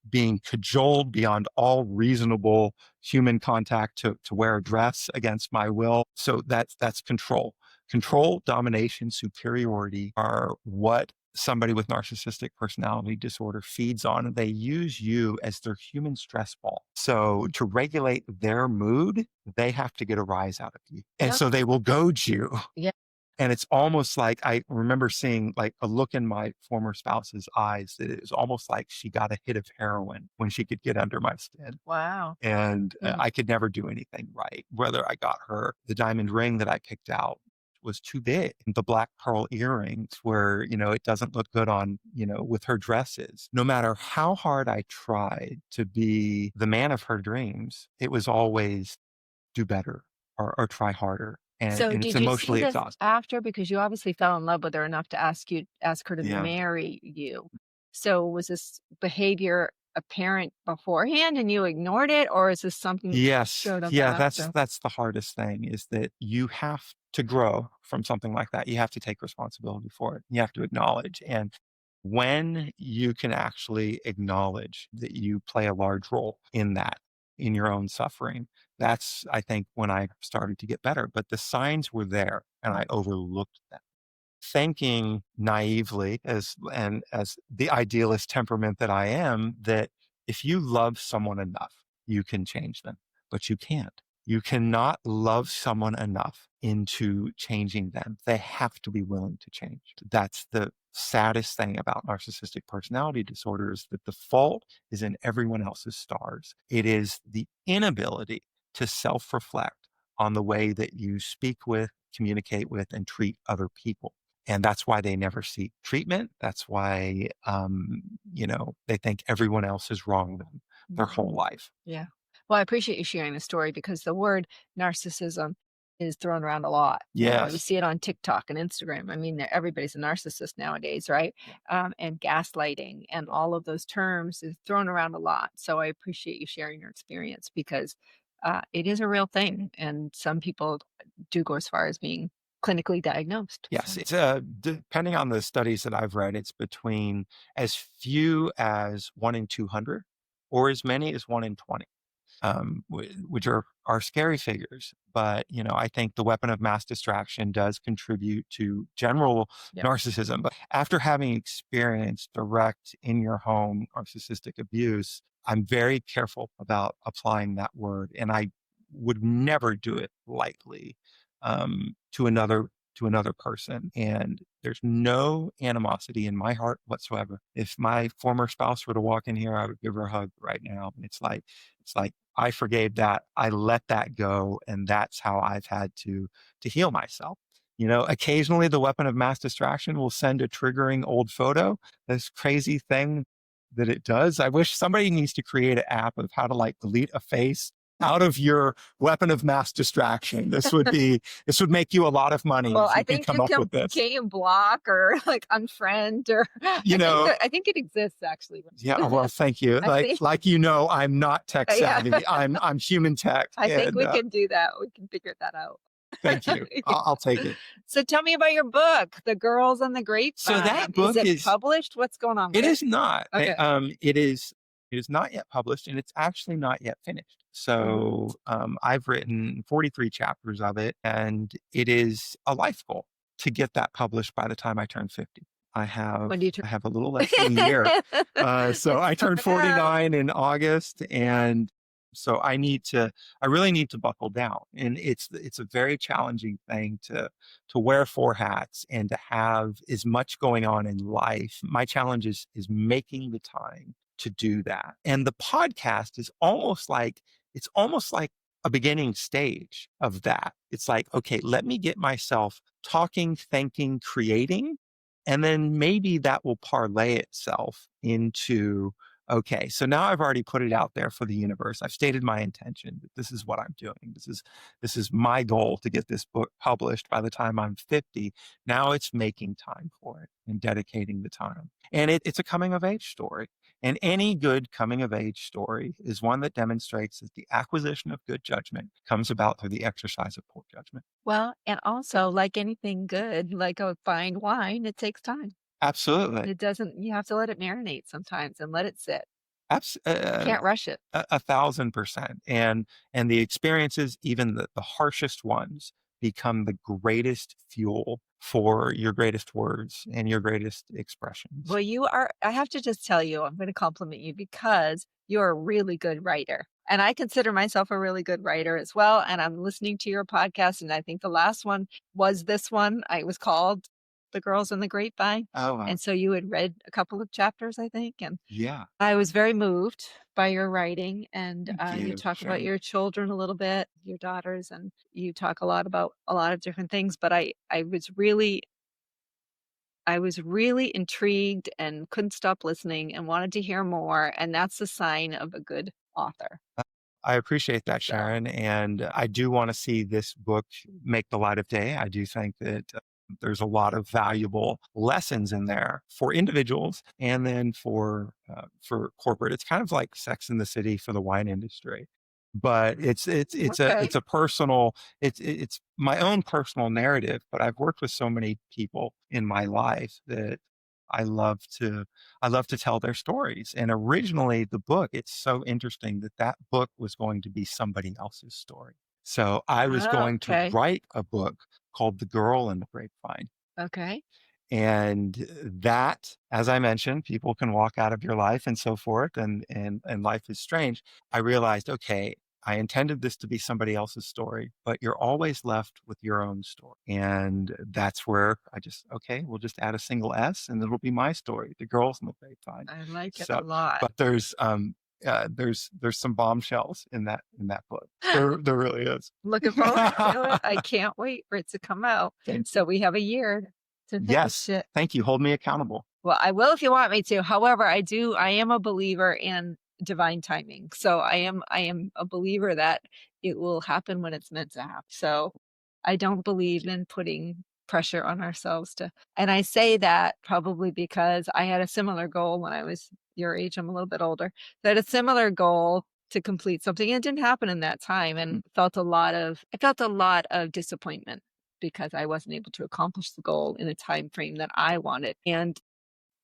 Speaker 2: being cajoled beyond all reasonable human contact to wear a dress against my will. So that's control. Control, domination, superiority are what somebody with narcissistic personality disorder feeds on. They use you as their human stress ball. So to regulate their mood, they have to get a rise out of you. And so they will goad you.
Speaker 1: Yeah.
Speaker 2: And it's almost like, I remember seeing like a look in my former spouse's eyes that it was almost like she got a hit of heroin when she could get under my skin.
Speaker 1: Wow.
Speaker 2: And I could never do anything right. Whether I got her the diamond ring that I picked out was too big. The black pearl earrings where, it doesn't look good on, with her dresses. No matter how hard I tried to be the man of her dreams, it was always do better or try harder. And
Speaker 1: So
Speaker 2: it's
Speaker 1: did you see
Speaker 2: emotionally
Speaker 1: this
Speaker 2: exhausting.
Speaker 1: after, because you obviously fell in love with her enough to ask her to
Speaker 2: Yeah.
Speaker 1: marry you. So was this behavior apparent beforehand and you ignored it, or is this something that
Speaker 2: Yes.
Speaker 1: showed up
Speaker 2: Yeah,
Speaker 1: after?
Speaker 2: that's the hardest thing, is that you have to grow from something like that. You have to take responsibility for it. You have to acknowledge. And when you can actually acknowledge that you play a large role in that, in your own suffering, that's, I think, when I started to get better. But the signs were there and I overlooked them, thinking naively, as the idealist temperament that I am, that if you love someone enough, you can change them, but you can't. You cannot love someone enough into changing them. They have to be willing to change. That's the saddest thing about narcissistic personality disorder, is that the fault is in everyone else's stars. It is the inability to self-reflect on the way that you speak with, communicate with, and treat other people. And that's why they never seek treatment. That's why, they think everyone else has wronged them their whole life.
Speaker 1: Yeah. Well, I appreciate you sharing the story, because the word narcissism is thrown around a lot. We
Speaker 2: Yes.
Speaker 1: see it on TikTok and Instagram. I mean, everybody's a narcissist nowadays, right? And gaslighting and all of those terms is thrown around a lot. So I appreciate you sharing your experience, because it is a real thing. And some people do go as far as being clinically diagnosed.
Speaker 2: Yes.
Speaker 1: So,
Speaker 2: It's depending on the studies that I've read, it's between as few as 1 in 200 or as many as 1 in 20. Which are scary figures. But, I think the weapon of mass distraction does contribute to general narcissism. But after having experienced direct in your home narcissistic abuse, I'm very careful about applying that word. And I would never do it lightly to another person. And there's no animosity in my heart whatsoever. If my former spouse were to walk in here, I would give her a hug right now. And it's like I forgave that. I let that go. And that's how I've had to heal myself. Occasionally the weapon of mass distraction will send a triggering old photo. This crazy thing that it does. I wish somebody needs to create an app of how to delete a face out of your weapon of mass distraction. This would make you a lot of money
Speaker 1: well,
Speaker 2: if
Speaker 1: I
Speaker 2: you can
Speaker 1: think
Speaker 2: come
Speaker 1: you
Speaker 2: up with this.
Speaker 1: can block or unfriend, or I think it exists actually.
Speaker 2: Yeah, well, thank you.
Speaker 1: I think,
Speaker 2: I'm not tech savvy. I'm human tech.
Speaker 1: I think we can do that. We can figure that out.
Speaker 2: Thank you. I'll take it.
Speaker 1: So tell me about your book, The Girls on the Grapevine.
Speaker 2: So that book
Speaker 1: is it published? What's going on with
Speaker 2: it is not.
Speaker 1: Okay.
Speaker 2: It is not yet published, and it's actually not yet finished. So I've written 43 chapters of it, and it is a life goal to get that published by the time I turn 50.
Speaker 1: When do you turn?
Speaker 2: I have a little less than a year. So
Speaker 1: It's
Speaker 2: I turned
Speaker 1: coming up.
Speaker 2: 49 in August, and so I really need to buckle down. And it's a very challenging thing to wear four hats and to have as much going on in life. My challenge is making the time to do that. And the podcast is it's almost like a beginning stage of that. It's like, okay, let me get myself talking, thinking, creating, and then maybe that will parlay itself into, okay, so now I've already put it out there for the universe. I've stated my intention that this is what I'm doing. This is my goal to get this book published by the time I'm 50. Now it's making time for it and dedicating the time. And it's a coming of age story. And any good coming of age story is one that demonstrates that the acquisition of good judgment comes about through the exercise of poor judgment.
Speaker 1: Well, and also, like anything good, like a fine wine, it takes time.
Speaker 2: Absolutely.
Speaker 1: It doesn't, you have to let it marinate sometimes and let it sit.
Speaker 2: Abs- uh,
Speaker 1: Can't rush it.
Speaker 2: 1,000%. And the experiences, even the harshest ones, become the greatest fuel for your greatest words and your greatest expressions.
Speaker 1: Well, I have to just tell you, I'm going to compliment you because you're a really good writer. And I consider myself a really good writer as well. And I'm listening to your podcast. And I think the last one was this one. I was called The Girls in the Grapevine.
Speaker 2: Oh, wow.
Speaker 1: And so you had read a couple of chapters, I think. And
Speaker 2: Yeah.
Speaker 1: I was very moved by your writing. And
Speaker 2: Thank
Speaker 1: you
Speaker 2: you,
Speaker 1: talk about
Speaker 2: Sharon.
Speaker 1: your children a little bit, your daughters, and you talk a lot about a lot of different things. But I was really intrigued and couldn't stop listening and wanted to hear more. And that's the sign of a good author.
Speaker 2: I appreciate that,
Speaker 1: So,
Speaker 2: Sharon. And I do want to see this book make the light of day. I do think that there's a lot of valuable lessons in there for individuals and then for corporate. It's kind of like Sex in the City for the wine industry. But
Speaker 1: okay.
Speaker 2: it's a personal it's my own personal narrative, but I've worked with so many people in my life that I love to I love to tell their stories. And originally, the book, it's so interesting that that book was going to be somebody else's story. So I was going to
Speaker 1: Okay.
Speaker 2: write a book called The Girl in the Grapevine.
Speaker 1: Okay.
Speaker 2: And that, as I mentioned, people can walk out of your life and so forth, and life is strange. I realized, okay, I intended this to be somebody else's story, but you're always left with your own story. And that's where okay, we'll just add a single S and it'll be my story, The Girls in the Grapevine.
Speaker 1: I like it a
Speaker 2: So,
Speaker 1: lot.
Speaker 2: but there's some bombshells in that book. There really is.
Speaker 1: Looking forward to it. I can't wait for it to come out. So we have a year to
Speaker 2: Yes.
Speaker 1: finish it.
Speaker 2: Thank you. Hold me accountable.
Speaker 1: Well, I will if you want me to. However, I am a believer in divine timing. So I am a believer that it will happen when it's meant to happen. So I don't believe in putting pressure on ourselves and I say that probably because I had a similar goal when I was your age. I'm a little bit older. So I had a similar goal to complete something, and it didn't happen in that time, and I felt a lot of disappointment because I wasn't able to accomplish the goal in a time frame that I wanted.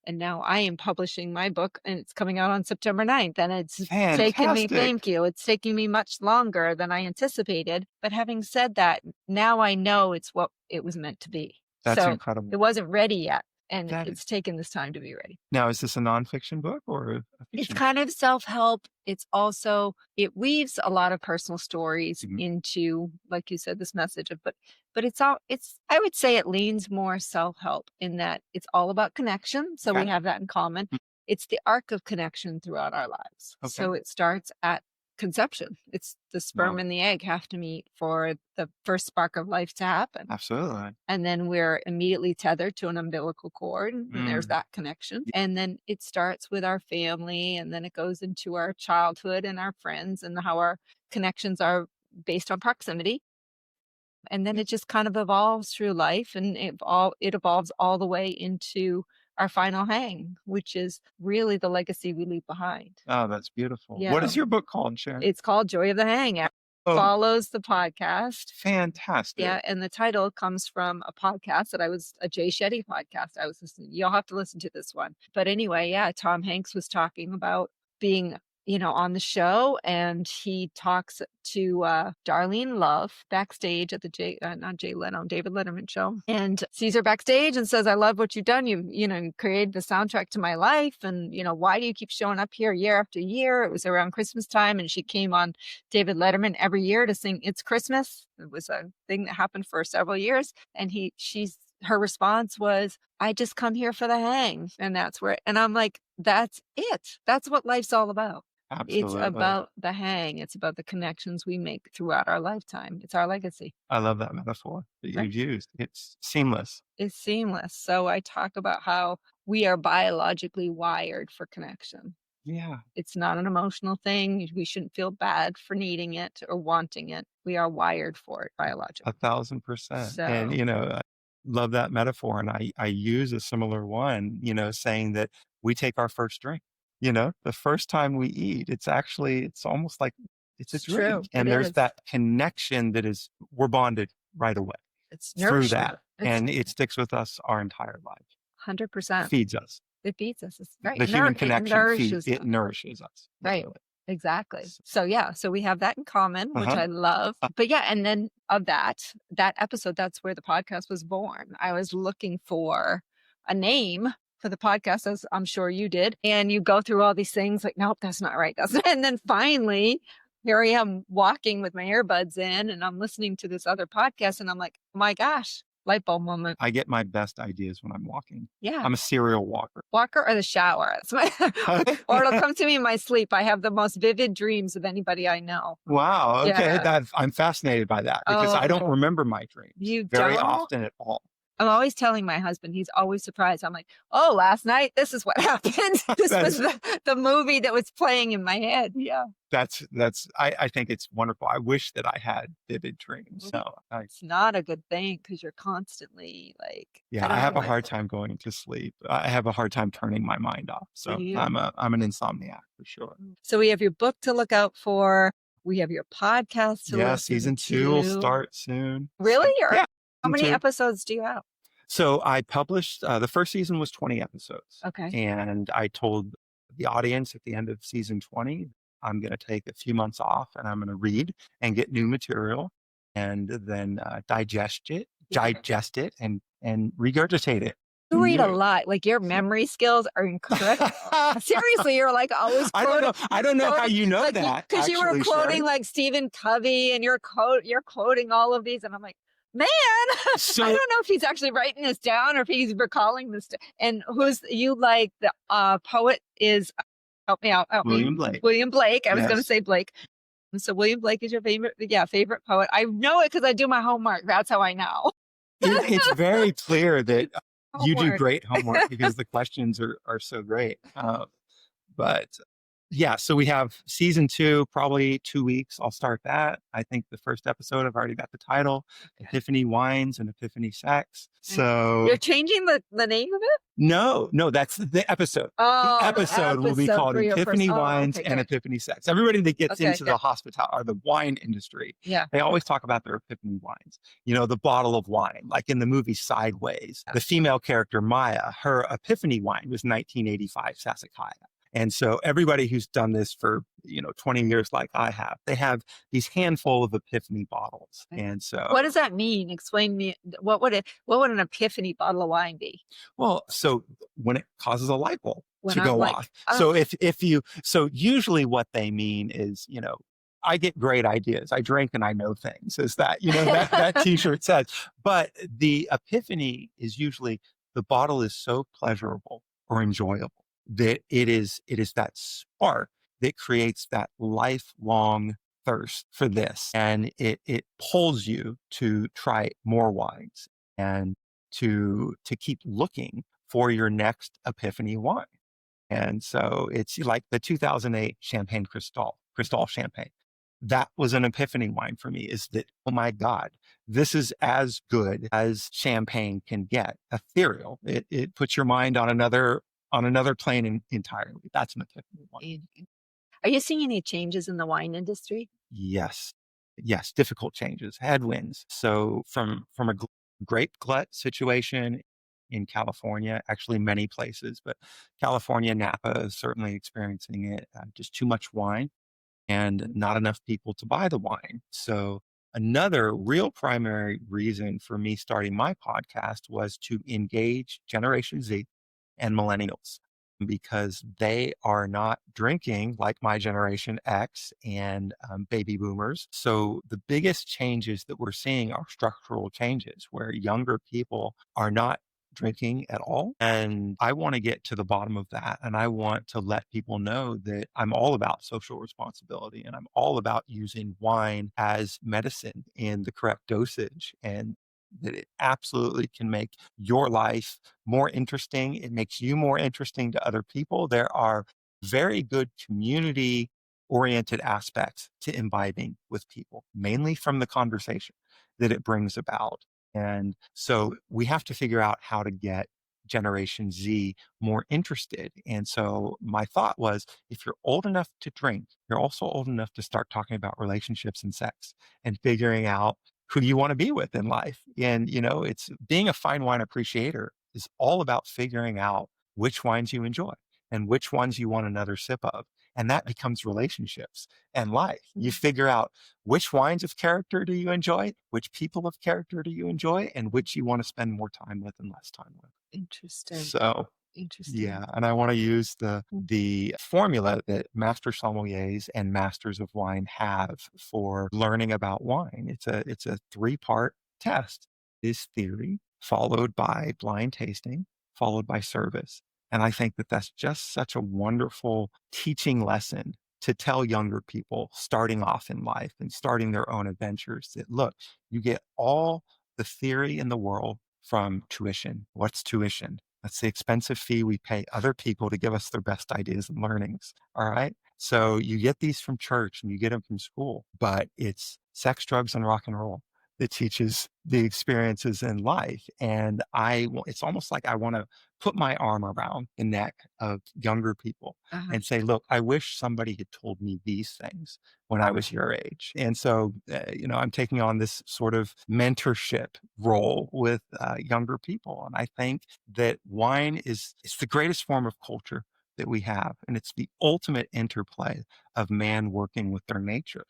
Speaker 1: And now I am publishing my book, and it's coming out on September 9th. And it's taken me,
Speaker 2: Fantastic.
Speaker 1: thank you. It's taking me much longer than I anticipated. But having said that, now I know it's what it was meant to be.
Speaker 2: That's
Speaker 1: So
Speaker 2: incredible.
Speaker 1: it wasn't ready yet. And
Speaker 2: That
Speaker 1: it's taken this time to be ready.
Speaker 2: Now, is this a nonfiction book or a
Speaker 1: It's
Speaker 2: fiction?
Speaker 1: kind of self-help. It's also, it weaves a lot of personal stories
Speaker 2: Mhm.
Speaker 1: into, like you said, this message of, but I would say it leans more self-help in that it's all about connection. So we
Speaker 2: Okay.
Speaker 1: have that in common.
Speaker 2: Mm.
Speaker 1: It's the arc of connection throughout our lives.
Speaker 2: Okay.
Speaker 1: So it starts at conception. It's the sperm
Speaker 2: Wow.
Speaker 1: and the egg have to meet for the first spark of life to happen.
Speaker 2: Absolutely.
Speaker 1: And then we're immediately tethered to an umbilical cord, and there's
Speaker 2: Mm.
Speaker 1: that connection.
Speaker 2: Yeah.
Speaker 1: And then it starts with our family, and then it goes into our childhood and our friends, and how our connections are based on proximity. And then it just kind of evolves through life, and it evolves all the way into our final hang, which is really the legacy we leave behind.
Speaker 2: Oh, that's beautiful.
Speaker 1: Yeah.
Speaker 2: What is your book called, Sharon?
Speaker 1: It's called Joy of the Hang. It
Speaker 2: Oh,
Speaker 1: follows the podcast.
Speaker 2: fantastic.
Speaker 1: Yeah, and the title comes from a podcast a Jay Shetty podcast I was listening. You'll have to listen to this one. But anyway, yeah, Tom Hanks was talking about being on the show, and he talks to Darlene Love backstage at the not Jay Leno, David Letterman show, and sees her backstage and says, "I love what you've done. You created the soundtrack to my life, and why do you keep showing up here year after year?" It was around Christmas time, and she came on David Letterman every year to sing "It's Christmas." It was a thing that happened for several years, and her response was, "I just come here for the hang." And I'm like, that's it. That's what life's all about. It's
Speaker 2: Absolutely.
Speaker 1: about the hang. It's about the connections we make throughout our lifetime. It's our legacy.
Speaker 2: I love that metaphor that
Speaker 1: Right.
Speaker 2: you've used. It's seamless.
Speaker 1: It's seamless. So I talk about how we are biologically wired for connection.
Speaker 2: Yeah.
Speaker 1: It's not an emotional thing. We shouldn't feel bad for needing it or wanting it. We are wired for it biologically.
Speaker 2: 1,000%. And,
Speaker 1: So
Speaker 2: I love that metaphor. And I use a similar one, saying that we take our first drink, the first time we eat, it's almost like it's a
Speaker 1: it's true.
Speaker 2: drink. And
Speaker 1: It
Speaker 2: there's
Speaker 1: is.
Speaker 2: that connection we're bonded right away
Speaker 1: It's
Speaker 2: through
Speaker 1: nourishing.
Speaker 2: that. And it sticks with us our entire life.
Speaker 1: 100%.
Speaker 2: Feeds us.
Speaker 1: It feeds us. It's right.
Speaker 2: The human connection
Speaker 1: It
Speaker 2: nourishes us.
Speaker 1: Right.
Speaker 2: Literally.
Speaker 1: Exactly. So we have that in common, which
Speaker 2: Uh-huh.
Speaker 1: I love. But and then of that episode, that's where the podcast was born. I was looking for a name for the podcast, as I'm sure you did. And you go through all these things like, nope, that's not right. And then finally, here I am walking with my earbuds in, and I'm listening to this other podcast, and I'm like, oh my gosh, light bulb moment.
Speaker 2: I get my best ideas when I'm walking.
Speaker 1: Yeah.
Speaker 2: I'm a serial walker.
Speaker 1: Walker or the shower. Or it'll come to me in my sleep. I have the most vivid dreams of anybody I know.
Speaker 2: Wow. Okay.
Speaker 1: Yeah.
Speaker 2: I'm fascinated by that because I don't remember my dreams very often at all.
Speaker 1: I'm always telling my husband, he's always surprised. I'm like, oh, last night, this is what happened. This was the movie that was playing in my head. Yeah.
Speaker 2: I think it's wonderful. I wish that I had vivid dreams. So
Speaker 1: it's not a good thing because you're constantly like.
Speaker 2: Yeah, I have a hard time going to sleep. I have a hard time turning my mind off. So I'm an insomniac for sure.
Speaker 1: So we have your book to look out for. We have your podcast to look
Speaker 2: season 2 will start soon.
Speaker 1: Really?
Speaker 2: Yeah.
Speaker 1: How many episodes do you have?
Speaker 2: So I published, the first season was 20 episodes.
Speaker 1: Okay.
Speaker 2: And I told the audience at the end of season 20, I'm going to take a few months off and I'm going to read and get new material and then digest it and regurgitate it.
Speaker 1: You read a lot. Like your memory skills are incredible. Seriously, you're like always quoting.
Speaker 2: I don't know how you know that.
Speaker 1: Because you were quoting like Stephen Covey and you're quoting all of these. And I'm like, man, I don't know if he's actually writing this down or if he's recalling this. And the poet is, help me out.
Speaker 2: William Blake.
Speaker 1: William Blake. I was going to say Blake. And so William Blake is your favorite poet. I know it because I do my homework. That's how I know.
Speaker 2: It's very clear that you do great homework because the questions are so great. But yeah, so we have season 2, probably 2 weeks. I'll start that. I think the first episode, I've already got the title, Epiphany Wines and Epiphany Sex. So
Speaker 1: you're changing the name of it?
Speaker 2: No, that's the episode.
Speaker 1: Oh,
Speaker 2: the episode will be called Epiphany Wines and Epiphany Sex. Everybody that gets into the hospitality or the wine industry, they always talk about their epiphany wines. The bottle of wine, like in the movie Sideways, the female character Maya, her epiphany wine was 1985 Sassicaia. And so everybody who's done this for, 20 years like I have, they have these handful of epiphany bottles. And so
Speaker 1: what does that mean? Explain to me, what would an epiphany bottle of wine be?
Speaker 2: Well, so when it causes a light bulb to go off. So usually what they mean is, I get great ideas. I drink and I know things, is that, that t-shirt says. But the epiphany is usually the bottle is so pleasurable or enjoyable that it is that spark that creates that lifelong thirst for this. And it pulls you to try more wines and to keep looking for your next epiphany wine. And so it's like the 2008 Champagne Cristal champagne. That was an epiphany wine for me, is that, oh my God, this is as good as champagne can get. Ethereal. It puts your mind on another plane entirely. That's an epiphany wine.
Speaker 1: Are you seeing any changes in the wine industry?
Speaker 2: Yes, difficult changes, headwinds. So from a grape glut situation in California, actually many places, but California, Napa is certainly experiencing it. Just too much wine and not enough people to buy the wine. So, another real primary reason for me starting my podcast was to engage Generation Z and millennials because they are not drinking like my generation X and baby boomers. So the biggest changes that we're seeing are structural changes where younger people are not drinking at all. And I want to get to the bottom of that. And I want to let people know that I'm all about social responsibility and I'm all about using wine as medicine in the correct dosage and that it absolutely can make your life more interesting. It makes you more interesting to other people. There are very good community oriented aspects to imbibing with people, mainly from the conversation that it brings about. And so we have to figure out how to get Generation Z more interested. And so my thought was if you're old enough to drink, you're also old enough to start talking about relationships and sex and figuring out who you want to be with in life. And, it's being a fine wine appreciator is all about figuring out which wines you enjoy and which ones you want another sip of. And that becomes relationships and life. You figure out which wines of character do you enjoy, which people of character do you enjoy, and which you want to spend more time with and less time with.
Speaker 1: Interesting.
Speaker 2: So
Speaker 1: Interesting.
Speaker 2: yeah, and I want to use the formula that master sommeliers and masters of wine have for learning about wine. It's a three-part test. Is theory followed by blind tasting, followed by service. And I think that that's just such a wonderful teaching lesson to tell younger people starting off in life and starting their own adventures that look, you get all the theory in the world from tuition. What's tuition? That's the expensive fee we pay other people to give us their best ideas and learnings. All right. So you get these from church and you get them from school, but it's sex, drugs, and rock and roll that teaches the experiences in life. And it's almost like I want to put my arm around the neck of younger people
Speaker 1: Uh-huh.
Speaker 2: and say, look, I wish somebody had told me these things when I was your age. And so, I'm taking on this sort of mentorship role with younger people. And I think that wine it's the greatest form of culture that we have. And it's the ultimate interplay of man working with their nature.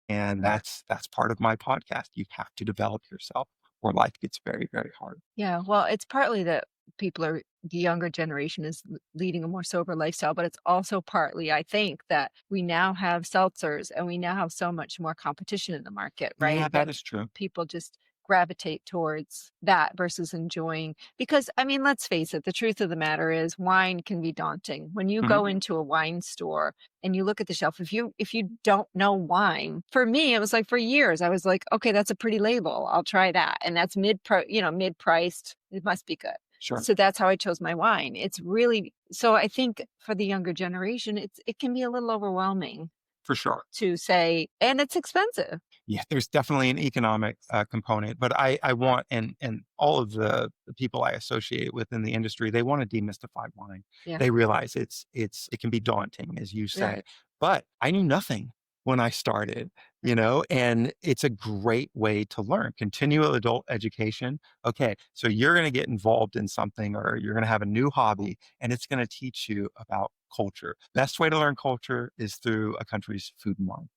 Speaker 2: And that's part of my podcast. You have to develop yourself or life gets very, very hard.
Speaker 1: Yeah, well, it's partly that the younger generation is leading a more sober lifestyle, but it's also partly, I think, that we now have seltzers and we now have so much more competition in the market,
Speaker 2: Yeah,
Speaker 1: right?
Speaker 2: that is true.
Speaker 1: People just gravitate towards that versus enjoying because I mean, let's face it, the truth of the matter is wine can be daunting. When you
Speaker 2: Mhm.
Speaker 1: go into a wine store and you look at the shelf, if you don't know wine, for me, it was like for years, I was like, okay, that's a pretty label. I'll try that. And that's mid-priced. It must be good.
Speaker 2: Sure.
Speaker 1: So that's how I chose my wine. It's really so I think for the younger generation, it can be a little overwhelming
Speaker 2: For sure.
Speaker 1: to say, and it's expensive.
Speaker 2: Yeah, there's definitely an economic component, but I want and all of the people I associate with in the industry, they want to demystify wine.
Speaker 1: Yeah.
Speaker 2: They realize it can be daunting, as you
Speaker 1: Yeah.
Speaker 2: say. But I knew nothing when I started, and it's a great way to learn. Continual adult education. Okay, so you're going to get involved in something, or you're going to have a new hobby, and it's going to teach you about culture. Best way to learn culture is through a country's food and wine.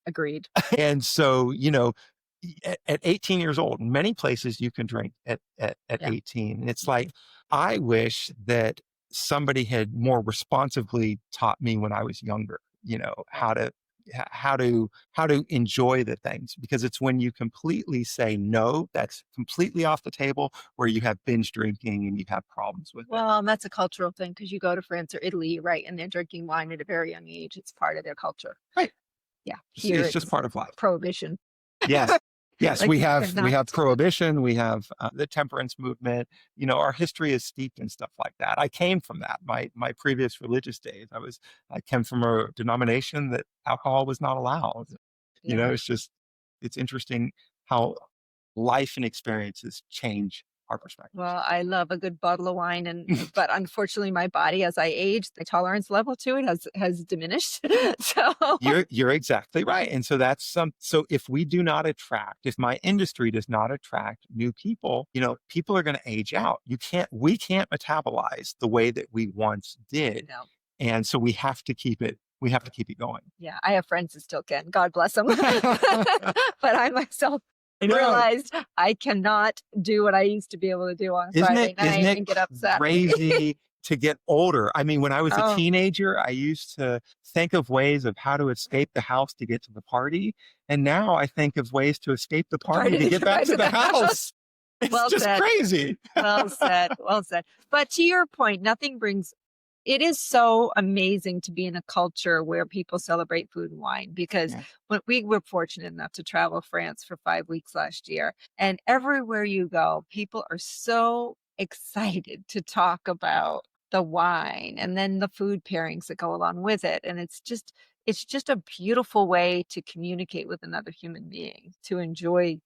Speaker 1: Agreed.
Speaker 2: And so, at 18 years old, many places you can drink at
Speaker 1: Yeah.
Speaker 2: 18. And it's like, I wish that somebody had more responsibly taught me when I was younger, how to enjoy the things because it's when you completely say no, that's completely off the table where you have binge drinking and you have problems with it.
Speaker 1: Well, and that's a cultural thing because you go to France or Italy, right, and they're drinking wine at a very young age. It's part of their culture.
Speaker 2: Right.
Speaker 1: Yeah.
Speaker 2: It's,
Speaker 1: Here
Speaker 2: it's just
Speaker 1: it's
Speaker 2: part of life.
Speaker 1: prohibition.
Speaker 2: Yes. Yes,
Speaker 1: Like
Speaker 2: we
Speaker 1: you
Speaker 2: have we
Speaker 1: cannot.
Speaker 2: have prohibition, we have the temperance movement. Our history is steeped in stuff like that. I came from that. My previous religious days, I came from a denomination that alcohol was not allowed.
Speaker 1: Yeah.
Speaker 2: It's interesting how life and experiences change our perspectives.
Speaker 1: Well, I love a good bottle of wine, but unfortunately, my body, as I age, the tolerance level to it has diminished. So
Speaker 2: You're exactly right. And so so if we do not attract, if my industry does not attract new people, people are going to age out. We can't metabolize the way that we once did.
Speaker 1: no.
Speaker 2: And so we have to keep it going.
Speaker 1: Yeah, I have friends that still can. God bless them. But I myself
Speaker 2: I know.
Speaker 1: realized I cannot do what I used to be able to do on Friday night and get upset.
Speaker 2: Crazy to get older? I mean, when I was a
Speaker 1: Oh.
Speaker 2: teenager, I used to think of ways of how to escape the house to get to the party. And now I think of ways to escape the party to get back to the house. It's
Speaker 1: Well
Speaker 2: just
Speaker 1: said.
Speaker 2: crazy.
Speaker 1: Well said. Well said. But to your point, it is so amazing to be in a culture where people celebrate food and wine, because
Speaker 2: Yeah.
Speaker 1: when we were fortunate enough to travel France for 5 weeks last year, and everywhere you go, people are so excited to talk about the wine and then the food pairings that go along with it. And it's just a beautiful way to communicate with another human being, to enjoy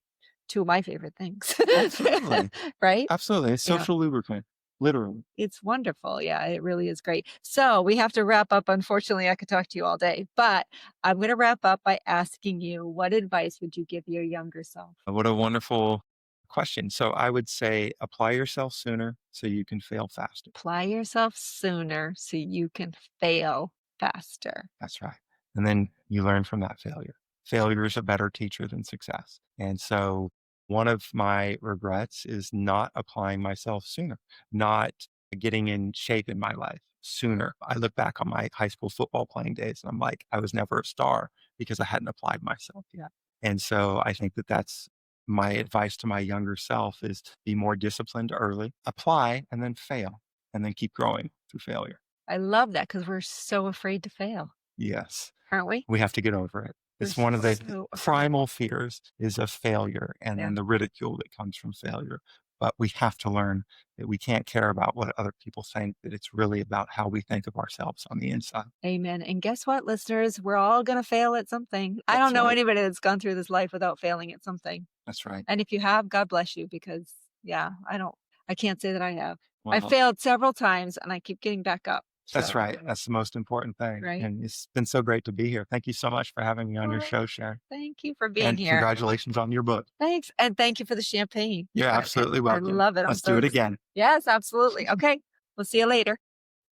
Speaker 1: two of my favorite things.
Speaker 2: Absolutely.
Speaker 1: Right?
Speaker 2: Absolutely. It's social lubricant, literally.
Speaker 1: It's wonderful. Yeah, it really is great. So we have to wrap up. Unfortunately, I could talk to you all day, but I'm going to wrap up by asking you, what advice would you give your younger self?
Speaker 2: What a wonderful question. So I would say apply yourself sooner so you can fail faster.
Speaker 1: Apply yourself sooner so you can fail faster.
Speaker 2: That's right. And then you learn from that failure. Failure is a better teacher than success. And so one of my regrets is not applying myself sooner, not getting in shape in my life sooner. I look back on my high school football playing days and I'm like, I was never a star because I hadn't applied myself yet. And so I think that that's my advice to my younger self, is to be more disciplined early, apply, and then fail, and then keep growing through failure.
Speaker 1: I love that, because we're so afraid to fail,
Speaker 2: Yes.
Speaker 1: aren't we?
Speaker 2: We have to get over it. It's
Speaker 1: We're
Speaker 2: one of the
Speaker 1: so afraid.
Speaker 2: primal fears is of failure and
Speaker 1: Yeah.
Speaker 2: then the ridicule that comes from failure. But we have to learn that we can't care about what other people think, that it's really about how we think of ourselves on the inside.
Speaker 1: Amen. And guess what, listeners? We're all going to fail at something. I don't
Speaker 2: That's
Speaker 1: know
Speaker 2: right.
Speaker 1: anybody that's gone through this life without failing at something.
Speaker 2: That's right.
Speaker 1: And if you have, God bless you, because I can't say that I have. I
Speaker 2: Well,
Speaker 1: failed several times and I keep getting back up.
Speaker 2: that's
Speaker 1: So,
Speaker 2: right. That's the most important thing.
Speaker 1: Right.
Speaker 2: And it's been so great to be here. Thank you so much for having me on your
Speaker 1: Oh,
Speaker 2: show, Sharon.
Speaker 1: Thank you for being
Speaker 2: And
Speaker 1: here.
Speaker 2: congratulations on your book.
Speaker 1: Thanks. And thank you for the champagne.
Speaker 2: You're absolutely welcome.
Speaker 1: I love it.
Speaker 2: Let's do it again.
Speaker 1: Yes, absolutely. Okay. We'll see you later.